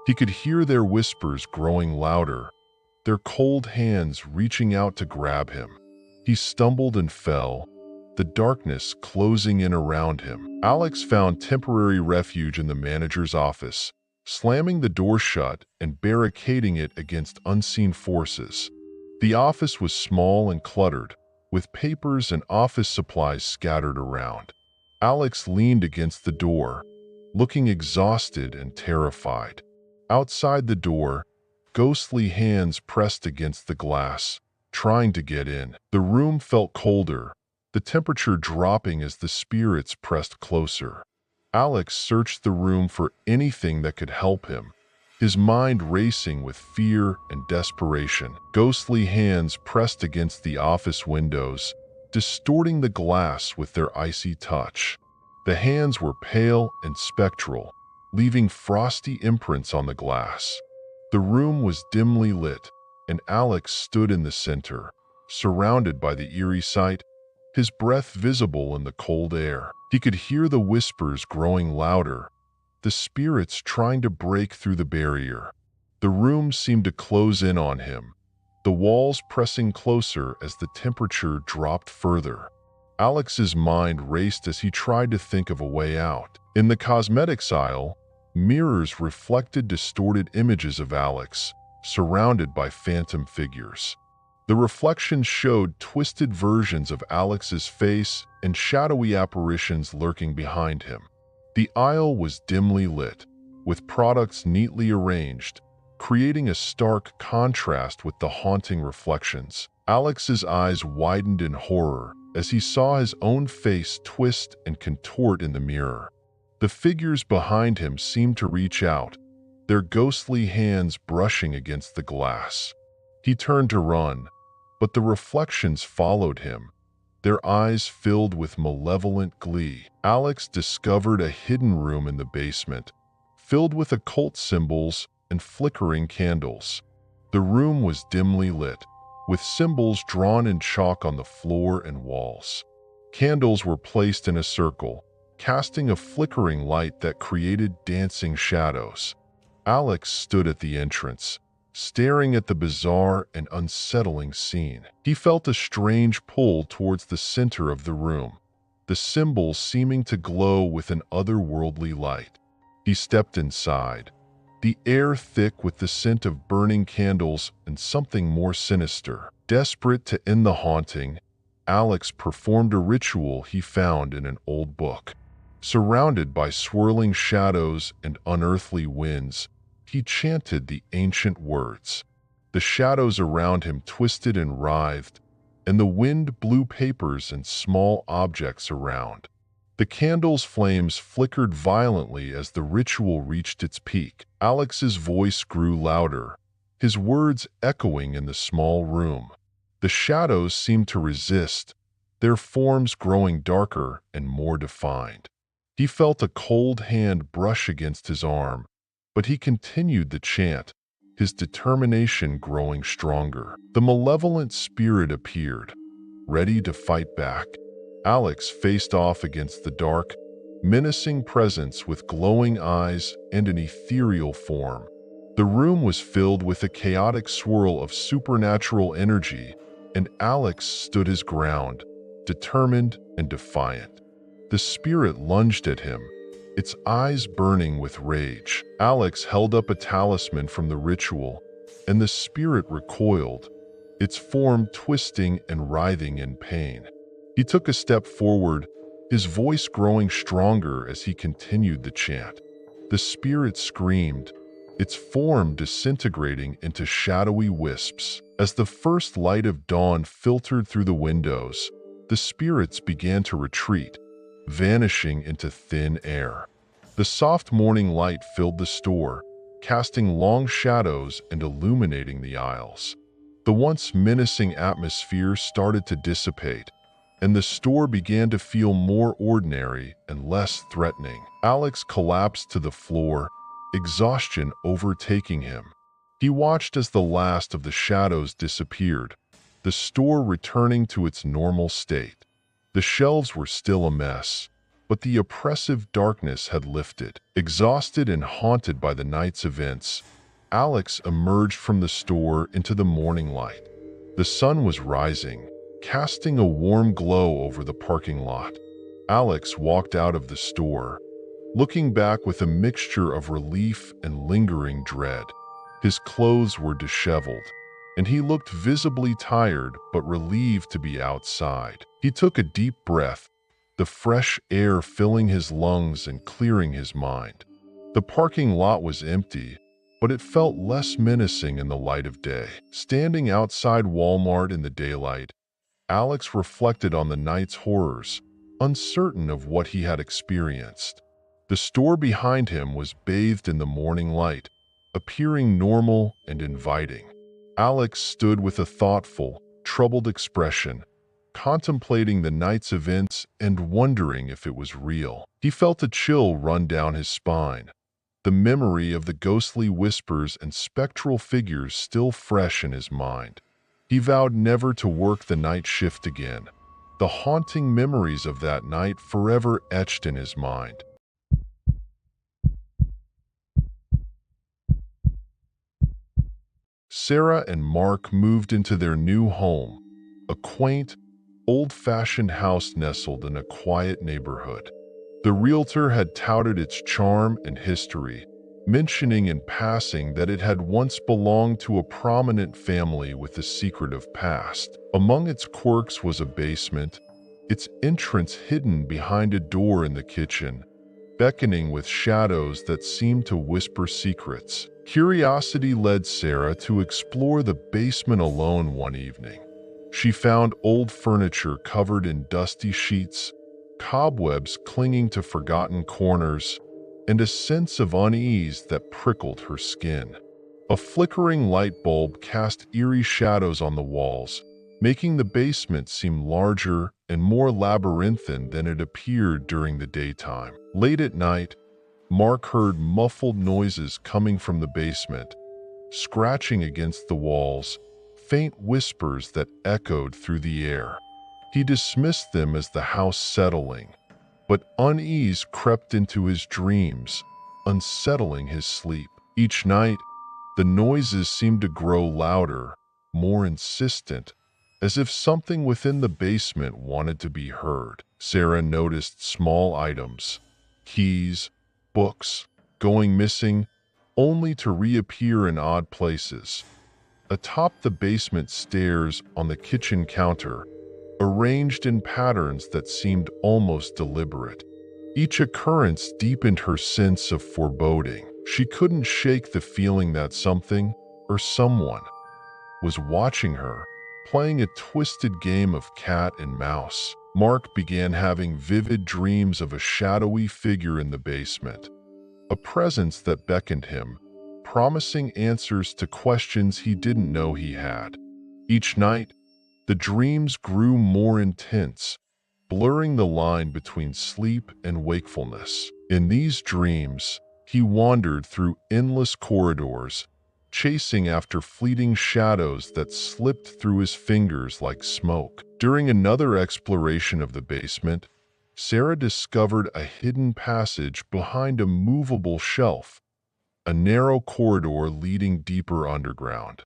He could hear their whispers growing louder, their cold hands reaching out to grab him. He stumbled and fell, the darkness closing in around him. Alex found temporary refuge in the manager's office, slamming the door shut and barricading it against unseen forces. The office was small and cluttered, with papers and office supplies scattered around. Alex leaned against the door, looking exhausted and terrified. Outside the door, ghostly hands pressed against the glass, trying to get in. The room felt colder, the temperature dropping as the spirits pressed closer. Alex searched the room for anything that could help him, his mind racing with fear and desperation. Ghostly hands pressed against the office windows, distorting the glass with their icy touch. The hands were pale and spectral, leaving frosty imprints on the glass. The room was dimly lit, and Alex stood in the center, surrounded by the eerie sight, his breath visible in the cold air. He could hear the whispers growing louder, the spirits trying to break through the barrier. The room seemed to close in on him, the walls pressing closer as the temperature dropped further. Alex's mind raced as he tried to think of a way out. In the cosmetics aisle, mirrors reflected distorted images of Alex, surrounded by phantom figures. The reflections showed twisted versions of Alex's face and shadowy apparitions lurking behind him. The aisle was dimly lit, with products neatly arranged, creating a stark contrast with the haunting reflections. Alex's eyes widened in horror as he saw his own face twist and contort in the mirror. The figures behind him seemed to reach out, their ghostly hands brushing against the glass. He turned to run, but the reflections followed him, their eyes filled with malevolent glee. Alex discovered a hidden room in the basement, filled with occult symbols and flickering candles. The room was dimly lit, with symbols drawn in chalk on the floor and walls. Candles were placed in a circle, casting a flickering light that created dancing shadows. Alex stood at the entrance, staring at the bizarre and unsettling scene. He felt a strange pull towards the center of the room, the symbols seeming to glow with an otherworldly light. He stepped inside, the air thick with the scent of burning candles and something more sinister. Desperate to end the haunting, Alex performed a ritual he found in an old book. Surrounded by swirling shadows and unearthly winds, he chanted the ancient words. The shadows around him twisted and writhed, and the wind blew papers and small objects around. The candle's flames flickered violently as the ritual reached its peak. Alex's voice grew louder, his words echoing in the small room. The shadows seemed to resist, their forms growing darker and more defined. He felt a cold hand brush against his arm, but he continued the chant, his determination growing stronger. The malevolent spirit appeared, ready to fight back. Alex faced off against the dark, menacing presence with glowing eyes and an ethereal form. The room was filled with a chaotic swirl of supernatural energy, and Alex stood his ground, determined and defiant. The spirit lunged at him, its eyes burning with rage. Alex held up a talisman from the ritual, and the spirit recoiled, its form twisting and writhing in pain. He took a step forward, his voice growing stronger as he continued the chant. The spirit screamed, its form disintegrating into shadowy wisps. As the first light of dawn filtered through the windows, the spirits began to retreat, vanishing into thin air. The soft morning light filled the store, casting long shadows and illuminating the aisles. The once menacing atmosphere started to dissipate, and the store began to feel more ordinary and less threatening. Alex collapsed to the floor, exhaustion overtaking him. He watched as the last of the shadows disappeared, the store returning to its normal state. The shelves were still a mess, but the oppressive darkness had lifted. Exhausted and haunted by the night's events, Alex emerged from the store into the morning light. The sun was rising, casting a warm glow over the parking lot. Alex walked out of the store, looking back with a mixture of relief and lingering dread. His clothes were disheveled, and he looked visibly tired but relieved to be outside. He took a deep breath, the fresh air filling his lungs and clearing his mind. The parking lot was empty, but it felt less menacing in the light of day. Standing outside Walmart in the daylight, Alex reflected on the night's horrors, uncertain of what he had experienced. The store behind him was bathed in the morning light, appearing normal and inviting. Alex stood with a thoughtful, troubled expression, contemplating the night's events and wondering if it was real. He felt a chill run down his spine, the memory of the ghostly whispers and spectral figures still fresh in his mind. He vowed never to work the night shift again, the haunting memories of that night forever etched in his mind. Sarah and Mark moved into their new home, a quaint, old-fashioned house nestled in a quiet neighborhood. The realtor had touted its charm and history, mentioning in passing that it had once belonged to a prominent family with a secretive past. Among its quirks was a basement, its entrance hidden behind a door in the kitchen, beckoning with shadows that seemed to whisper secrets. Curiosity led Sarah to explore the basement alone one evening. She found old furniture covered in dusty sheets, cobwebs clinging to forgotten corners, and a sense of unease that prickled her skin. A flickering light bulb cast eerie shadows on the walls, making the basement seem larger and more labyrinthine than it appeared during the daytime. Late at night, Mark heard muffled noises coming from the basement, scratching against the walls, faint whispers that echoed through the air. He dismissed them as the house settling, but unease crept into his dreams, unsettling his sleep. Each night, the noises seemed to grow louder, more insistent, as if something within the basement wanted to be heard. Sarah noticed small items, keys, books, going missing, only to reappear in odd places. Atop the basement stairs on the kitchen counter, arranged in patterns that seemed almost deliberate. Each occurrence deepened her sense of foreboding. She couldn't shake the feeling that something, or someone, was watching her, playing a twisted game of cat and mouse. Mark began having vivid dreams of a shadowy figure in the basement, a presence that beckoned him, promising answers to questions he didn't know he had. Each night, the dreams grew more intense, blurring the line between sleep and wakefulness. In these dreams, he wandered through endless corridors, chasing after fleeting shadows that slipped through his fingers like smoke. During another exploration of the basement, Sarah discovered a hidden passage behind a movable shelf, a narrow corridor leading deeper underground.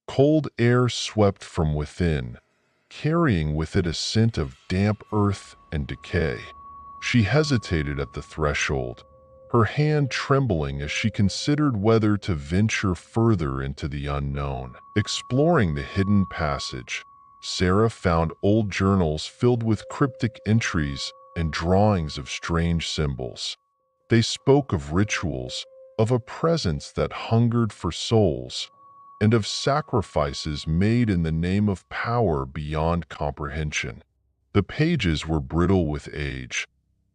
Cold air swept from within, carrying with it a scent of damp earth and decay. She hesitated at the threshold, her hand trembling as she considered whether to venture further into the unknown. Exploring the hidden passage, Sarah found old journals filled with cryptic entries and drawings of strange symbols. They spoke of rituals, of a presence that hungered for souls, and of sacrifices made in the name of power beyond comprehension. The pages were brittle with age.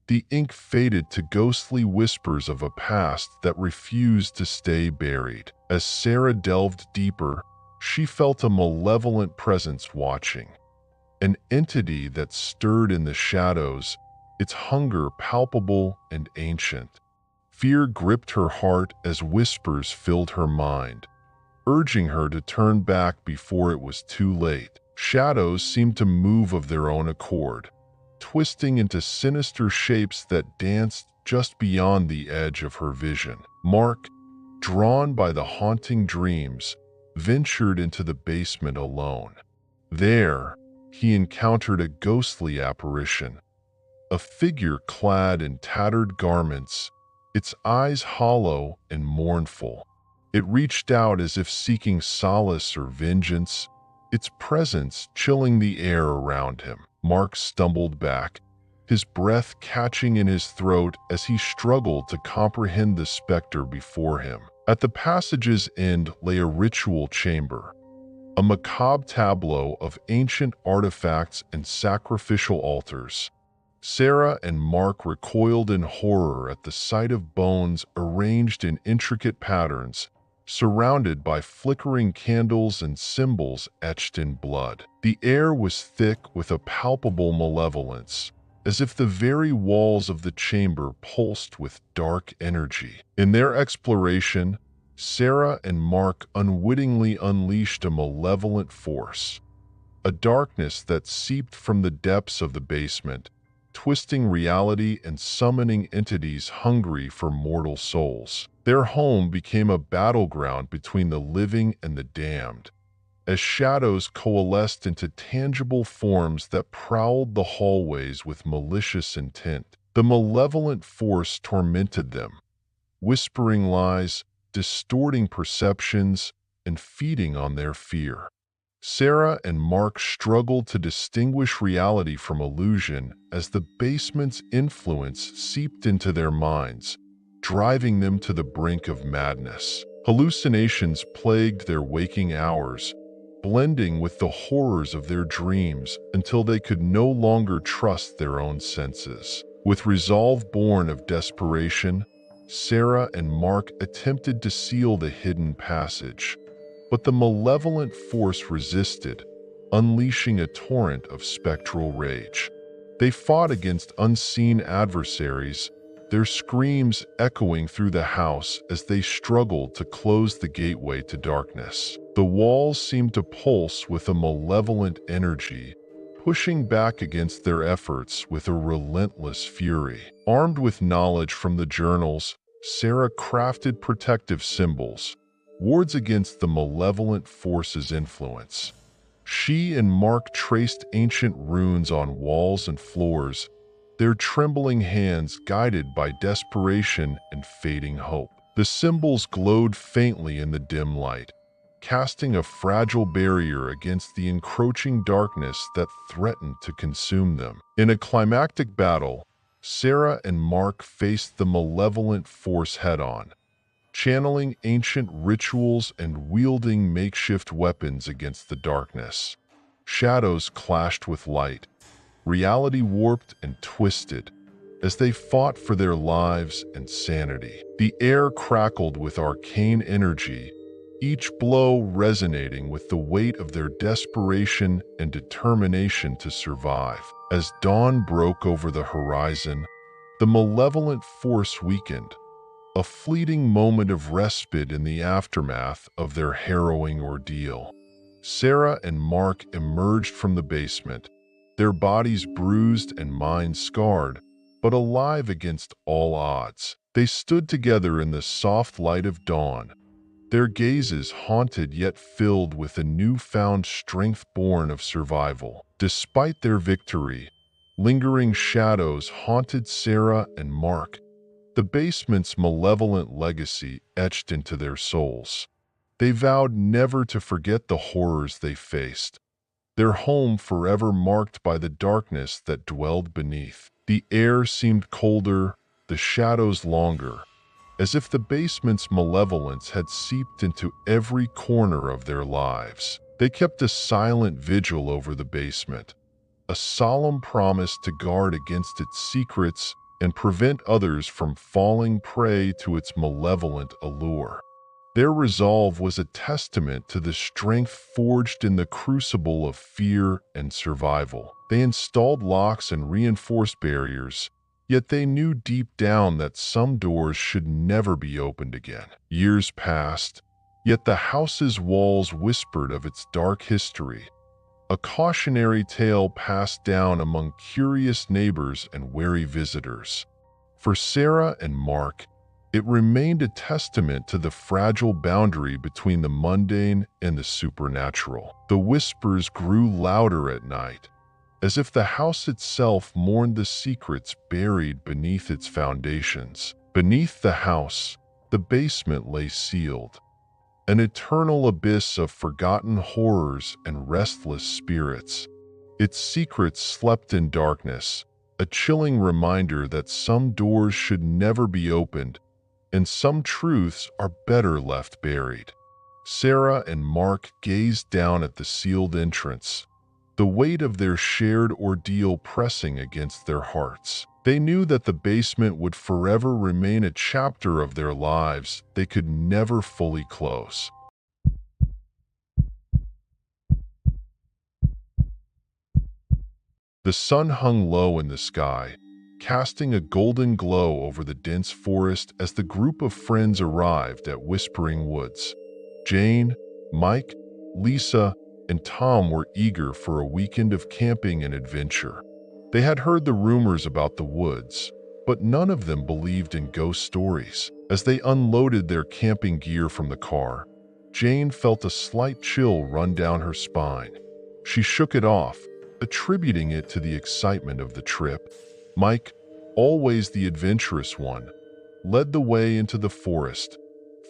The ink faded to ghostly whispers of a past that refused to stay buried. As Sarah delved deeper, she felt a malevolent presence watching, an entity that stirred in the shadows, its hunger palpable and ancient. Fear gripped her heart as whispers filled her mind, urging her to turn back before it was too late. Shadows seemed to move of their own accord, twisting into sinister shapes that danced just beyond the edge of her vision. Mark, drawn by the haunting dreams, ventured into the basement alone. There, he encountered a ghostly apparition, a figure clad in tattered garments, its eyes hollow and mournful. It reached out as if seeking solace or vengeance, its presence chilling the air around him. Mark stumbled back, his breath catching in his throat as he struggled to comprehend the specter before him. At the passage's end lay a ritual chamber, a macabre tableau of ancient artifacts and sacrificial altars. Sarah and Mark recoiled in horror at the sight of bones arranged in intricate patterns, surrounded by flickering candles and symbols etched in blood. The air was thick with a palpable malevolence, as if the very walls of the chamber pulsed with dark energy. In their exploration, Sarah and Mark unwittingly unleashed a malevolent force, a darkness that seeped from the depths of the basement, twisting reality and summoning entities hungry for mortal souls. Their home became a battleground between the living and the damned, as shadows coalesced into tangible forms that prowled the hallways with malicious intent. The malevolent force tormented them, whispering lies, distorting perceptions, and feeding on their fear. Sarah and Mark struggled to distinguish reality from illusion as the basement's influence seeped into their minds, driving them to the brink of madness. Hallucinations plagued their waking hours, blending with the horrors of their dreams until they could no longer trust their own senses. With resolve born of desperation, Sarah and Mark attempted to seal the hidden passage, but the malevolent force resisted, unleashing a torrent of spectral rage. They fought against unseen adversaries, their screams echoing through the house as they struggled to close the gateway to darkness. The walls seemed to pulse with a malevolent energy, pushing back against their efforts with a relentless fury. Armed with knowledge from the journals, Sarah crafted protective symbols, wards against the malevolent force's influence. She and Mark traced ancient runes on walls and floors, their trembling hands guided by desperation and fading hope. The symbols glowed faintly in the dim light, casting a fragile barrier against the encroaching darkness that threatened to consume them. In a climactic battle, Sarah and Mark faced the malevolent force head-on, channeling ancient rituals and wielding makeshift weapons against the darkness. Shadows clashed with light, reality warped and twisted as they fought for their lives and sanity. The air crackled with arcane energy, each blow resonating with the weight of their desperation and determination to survive. As dawn broke over the horizon, the malevolent force weakened, a fleeting moment of respite in the aftermath of their harrowing ordeal. Sarah and Mark emerged from the basement, their bodies bruised and minds scarred, but alive against all odds. They stood together in the soft light of dawn, their gazes haunted yet filled with a newfound strength born of survival. Despite their victory, lingering shadows haunted Sarah and Mark, the basement's malevolent legacy etched into their souls. They vowed never to forget the horrors they faced, their home forever marked by the darkness that dwelled beneath. The air seemed colder, the shadows longer, as if the basement's malevolence had seeped into every corner of their lives. They kept a silent vigil over the basement, a solemn promise to guard against its secrets and prevent others from falling prey to its malevolent allure. Their resolve was a testament to the strength forged in the crucible of fear and survival. They installed locks and reinforced barriers, yet they knew deep down that some doors should never be opened again. Years passed, yet the house's walls whispered of its dark history, a cautionary tale passed down among curious neighbors and wary visitors. For Sarah and Mark, it remained a testament to the fragile boundary between the mundane and the supernatural. The whispers grew louder at night, as if the house itself mourned the secrets buried beneath its foundations. Beneath the house, the basement lay sealed, an eternal abyss of forgotten horrors and restless spirits. Its secrets slept in darkness, a chilling reminder that some doors should never be opened and some truths are better left buried. Sarah and Mark gazed down at the sealed entrance, the weight of their shared ordeal pressing against their hearts. They knew that the basement would forever remain a chapter of their lives they could never fully close. The sun hung low in the sky, casting a golden glow over the dense forest as the group of friends arrived at Whispering Woods. Jane, Mike, Lisa, and Tom were eager for a weekend of camping and adventure. They had heard the rumors about the woods, but none of them believed in ghost stories. As they unloaded their camping gear from the car, Jane felt a slight chill run down her spine. She shook it off, attributing it to the excitement of the trip. Mike, always the adventurous one, led the way into the forest,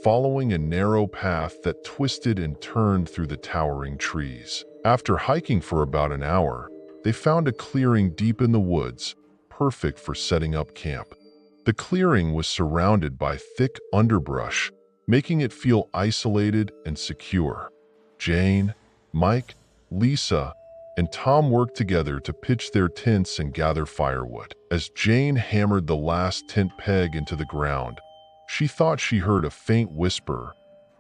following a narrow path that twisted and turned through the towering trees. After hiking for about an hour, they found a clearing deep in the woods, perfect for setting up camp. The clearing was surrounded by thick underbrush, making it feel isolated and secure. Jane, Mike, Lisa, and Tom worked together to pitch their tents and gather firewood. As Jane hammered the last tent peg into the ground, she thought she heard a faint whisper,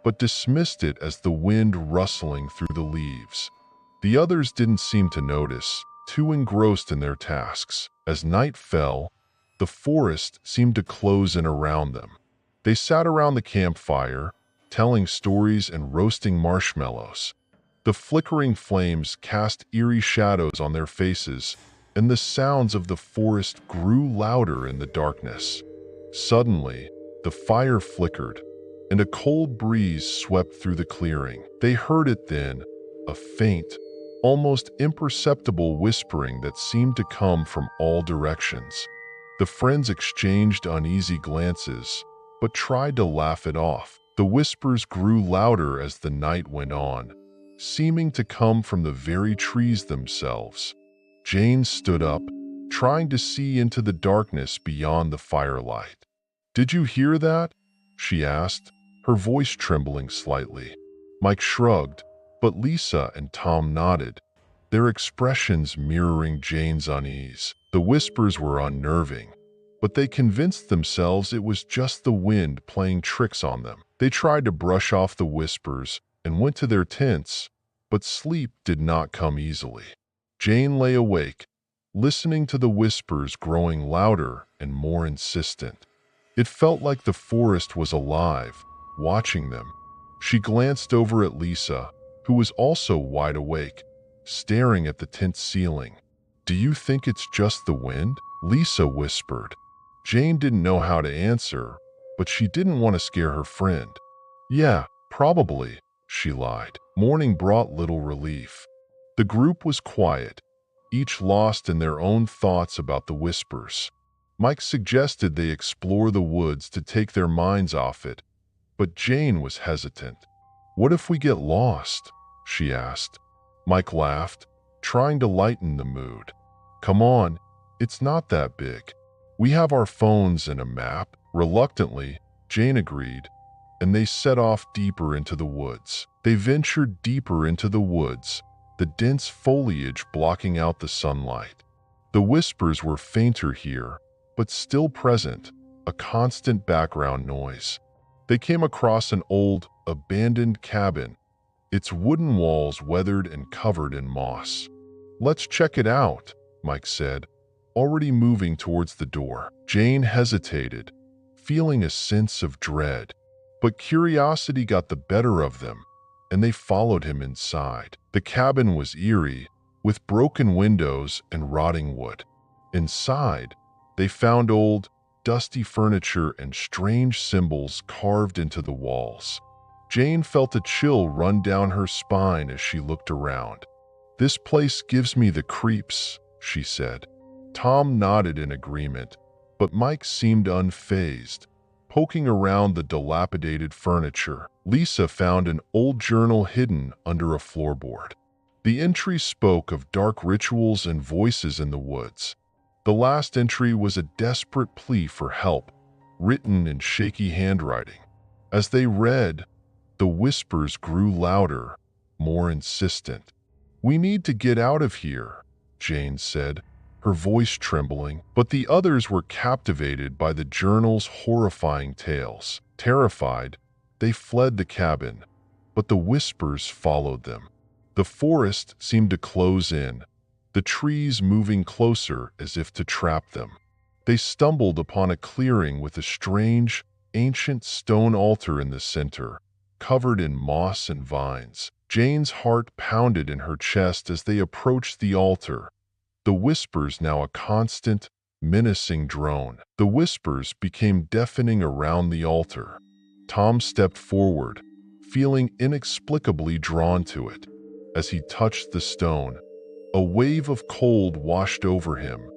but dismissed it as the wind rustling through the leaves. The others didn't seem to notice, too engrossed in their tasks. As night fell, the forest seemed to close in around them. They sat around the campfire, telling stories and roasting marshmallows. The flickering flames cast eerie shadows on their faces, and the sounds of the forest grew louder in the darkness. Suddenly, the fire flickered, and a cold breeze swept through the clearing. They heard it then, a faint, almost imperceptible whispering that seemed to come from all directions. The friends exchanged uneasy glances, but tried to laugh it off. The whispers grew louder as the night went on, seeming to come from the very trees themselves. Jane stood up, trying to see into the darkness beyond the firelight. "Did you hear that?" she asked, her voice trembling slightly. Mike shrugged, but Lisa and Tom nodded, their expressions mirroring Jane's unease. The whispers were unnerving, but they convinced themselves it was just the wind playing tricks on them. They tried to brush off the whispers and went to their tents, but sleep did not come easily. Jane lay awake, listening to the whispers growing louder and more insistent. It felt like the forest was alive, watching them. She glanced over at Lisa, who was also wide awake, staring at the tent ceiling. "Do you think it's just the wind?" Lisa whispered. Jane didn't know how to answer, but she didn't want to scare her friend. "Yeah, probably," she lied. Morning brought little relief. The group was quiet, each lost in their own thoughts about the whispers. Mike suggested they explore the woods to take their minds off it, but Jane was hesitant. "What if we get lost?" she asked. Mike laughed, trying to lighten the mood. "Come on, it's not that big. We have our phones and a map." Reluctantly, Jane agreed, and they set off deeper into the woods. They ventured deeper into the woods, the dense foliage blocking out the sunlight. The whispers were fainter here, but still present, a constant background noise. They came across an old, abandoned cabin, its wooden walls weathered and covered in moss. "Let's check it out," Mike said, already moving towards the door. Jane hesitated, feeling a sense of dread, but curiosity got the better of them, and they followed him inside. The cabin was eerie, with broken windows and rotting wood. Inside, they found old, dusty furniture and strange symbols carved into the walls. Jane felt a chill run down her spine as she looked around. "This place gives me the creeps," she said. Tom nodded in agreement, but Mike seemed unfazed, poking around the dilapidated furniture. Lisa found an old journal hidden under a floorboard. The entry spoke of dark rituals and voices in the woods. The last entry was a desperate plea for help, written in shaky handwriting. As they read, the whispers grew louder, more insistent. "We need to get out of here," Jane said, her voice trembling, but the others were captivated by the journal's horrifying tales. Terrified, they fled the cabin, but the whispers followed them. The forest seemed to close in, the trees moving closer as if to trap them. They stumbled upon a clearing with a strange, ancient stone altar in the center, covered in moss and vines. Jane's heart pounded in her chest as they approached the altar, the whispers now a constant, menacing drone. The whispers became deafening around the altar. Tom stepped forward, feeling inexplicably drawn to it. As he touched the stone, a wave of cold washed over him,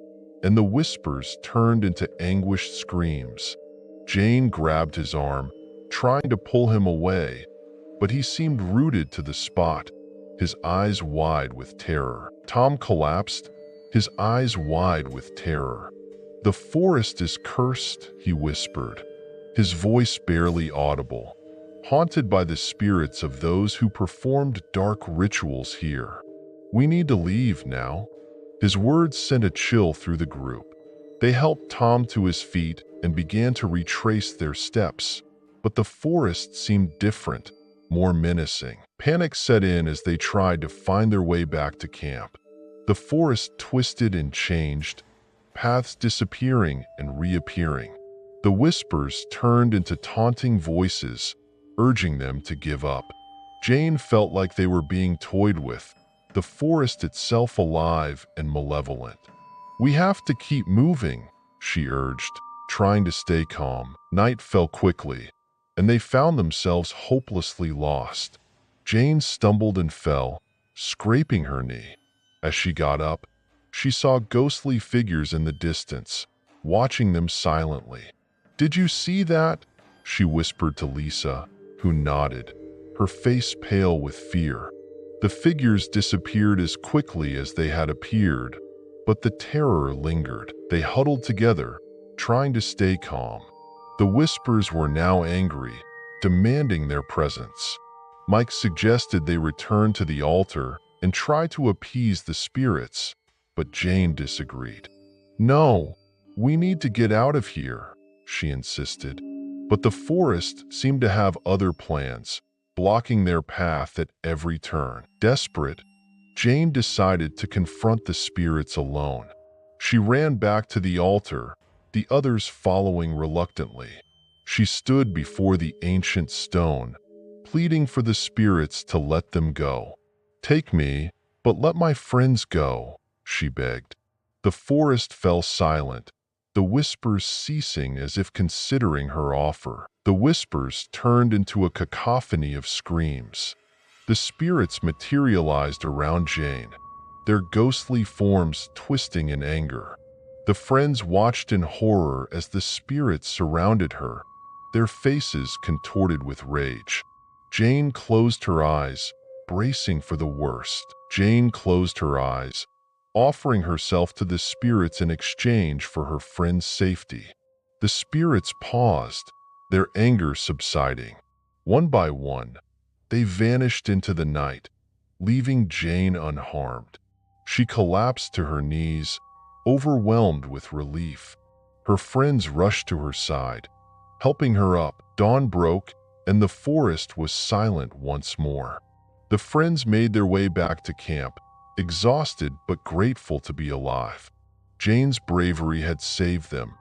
and the whispers turned into anguished screams. Jane grabbed his arm, trying to pull him away, but he seemed rooted to the spot, his eyes wide with terror. Tom collapsed, his eyes wide with terror. "The forest is cursed," he whispered, his voice barely audible, "haunted by the spirits of those who performed dark rituals here. We need to leave now." His words sent a chill through the group. They helped Tom to his feet and began to retrace their steps, but the forest seemed different, more menacing. Panic set in as they tried to find their way back to camp. The forest twisted and changed, paths disappearing and reappearing. The whispers turned into taunting voices, urging them to give up. Jane felt like they were being toyed with, the forest itself alive and malevolent. "We have to keep moving," she urged, trying to stay calm. Night fell quickly, and they found themselves hopelessly lost. Jane stumbled and fell, scraping her knee. As she got up, she saw ghostly figures in the distance, watching them silently. "Did you see that?" she whispered to Lisa, who nodded, her face pale with fear. The figures disappeared as quickly as they had appeared, but the terror lingered. They huddled together, trying to stay calm. The whispers were now angry, demanding their presence. Mike suggested they return to the altar and try to appease the spirits, but Jane disagreed. "No, we need to get out of here," she insisted. But the forest seemed to have other plans, blocking their path at every turn. Desperate, Jane decided to confront the spirits alone. She ran back to the altar, the others following reluctantly. She stood before the ancient stone, pleading for the spirits to let them go. "Take me, but let my friends go," she begged. The forest fell silent, the whispers ceasing as if considering her offer. The whispers turned into a cacophony of screams. The spirits materialized around Jane, their ghostly forms twisting in anger. The friends watched in horror as the spirits surrounded her, their faces contorted with rage. Jane closed her eyes, bracing for the worst. Jane closed her eyes, offering herself to the spirits in exchange for her friend's safety. The spirits paused, their anger subsiding. One by one, they vanished into the night, leaving Jane unharmed. She collapsed to her knees, overwhelmed with relief. Her friends rushed to her side, helping her up. Dawn broke, and the forest was silent once more. The friends made their way back to camp, exhausted but grateful to be alive. Jane's bravery had saved them,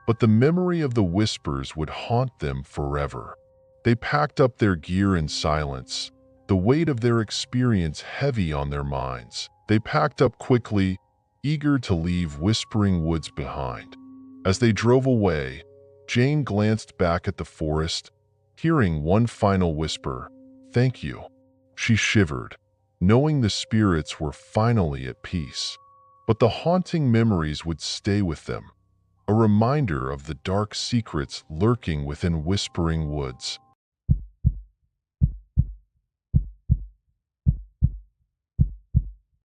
but the memory of the whispers would haunt them forever. They packed up their gear in silence, the weight of their experience heavy on their minds. They packed up quickly, eager to leave Whispering Woods behind. As they drove away, Jane glanced back at the forest, hearing one final whisper, "Thank you." She shivered, knowing the spirits were finally at peace. But the haunting memories would stay with them, a reminder of the dark secrets lurking within Whispering Woods.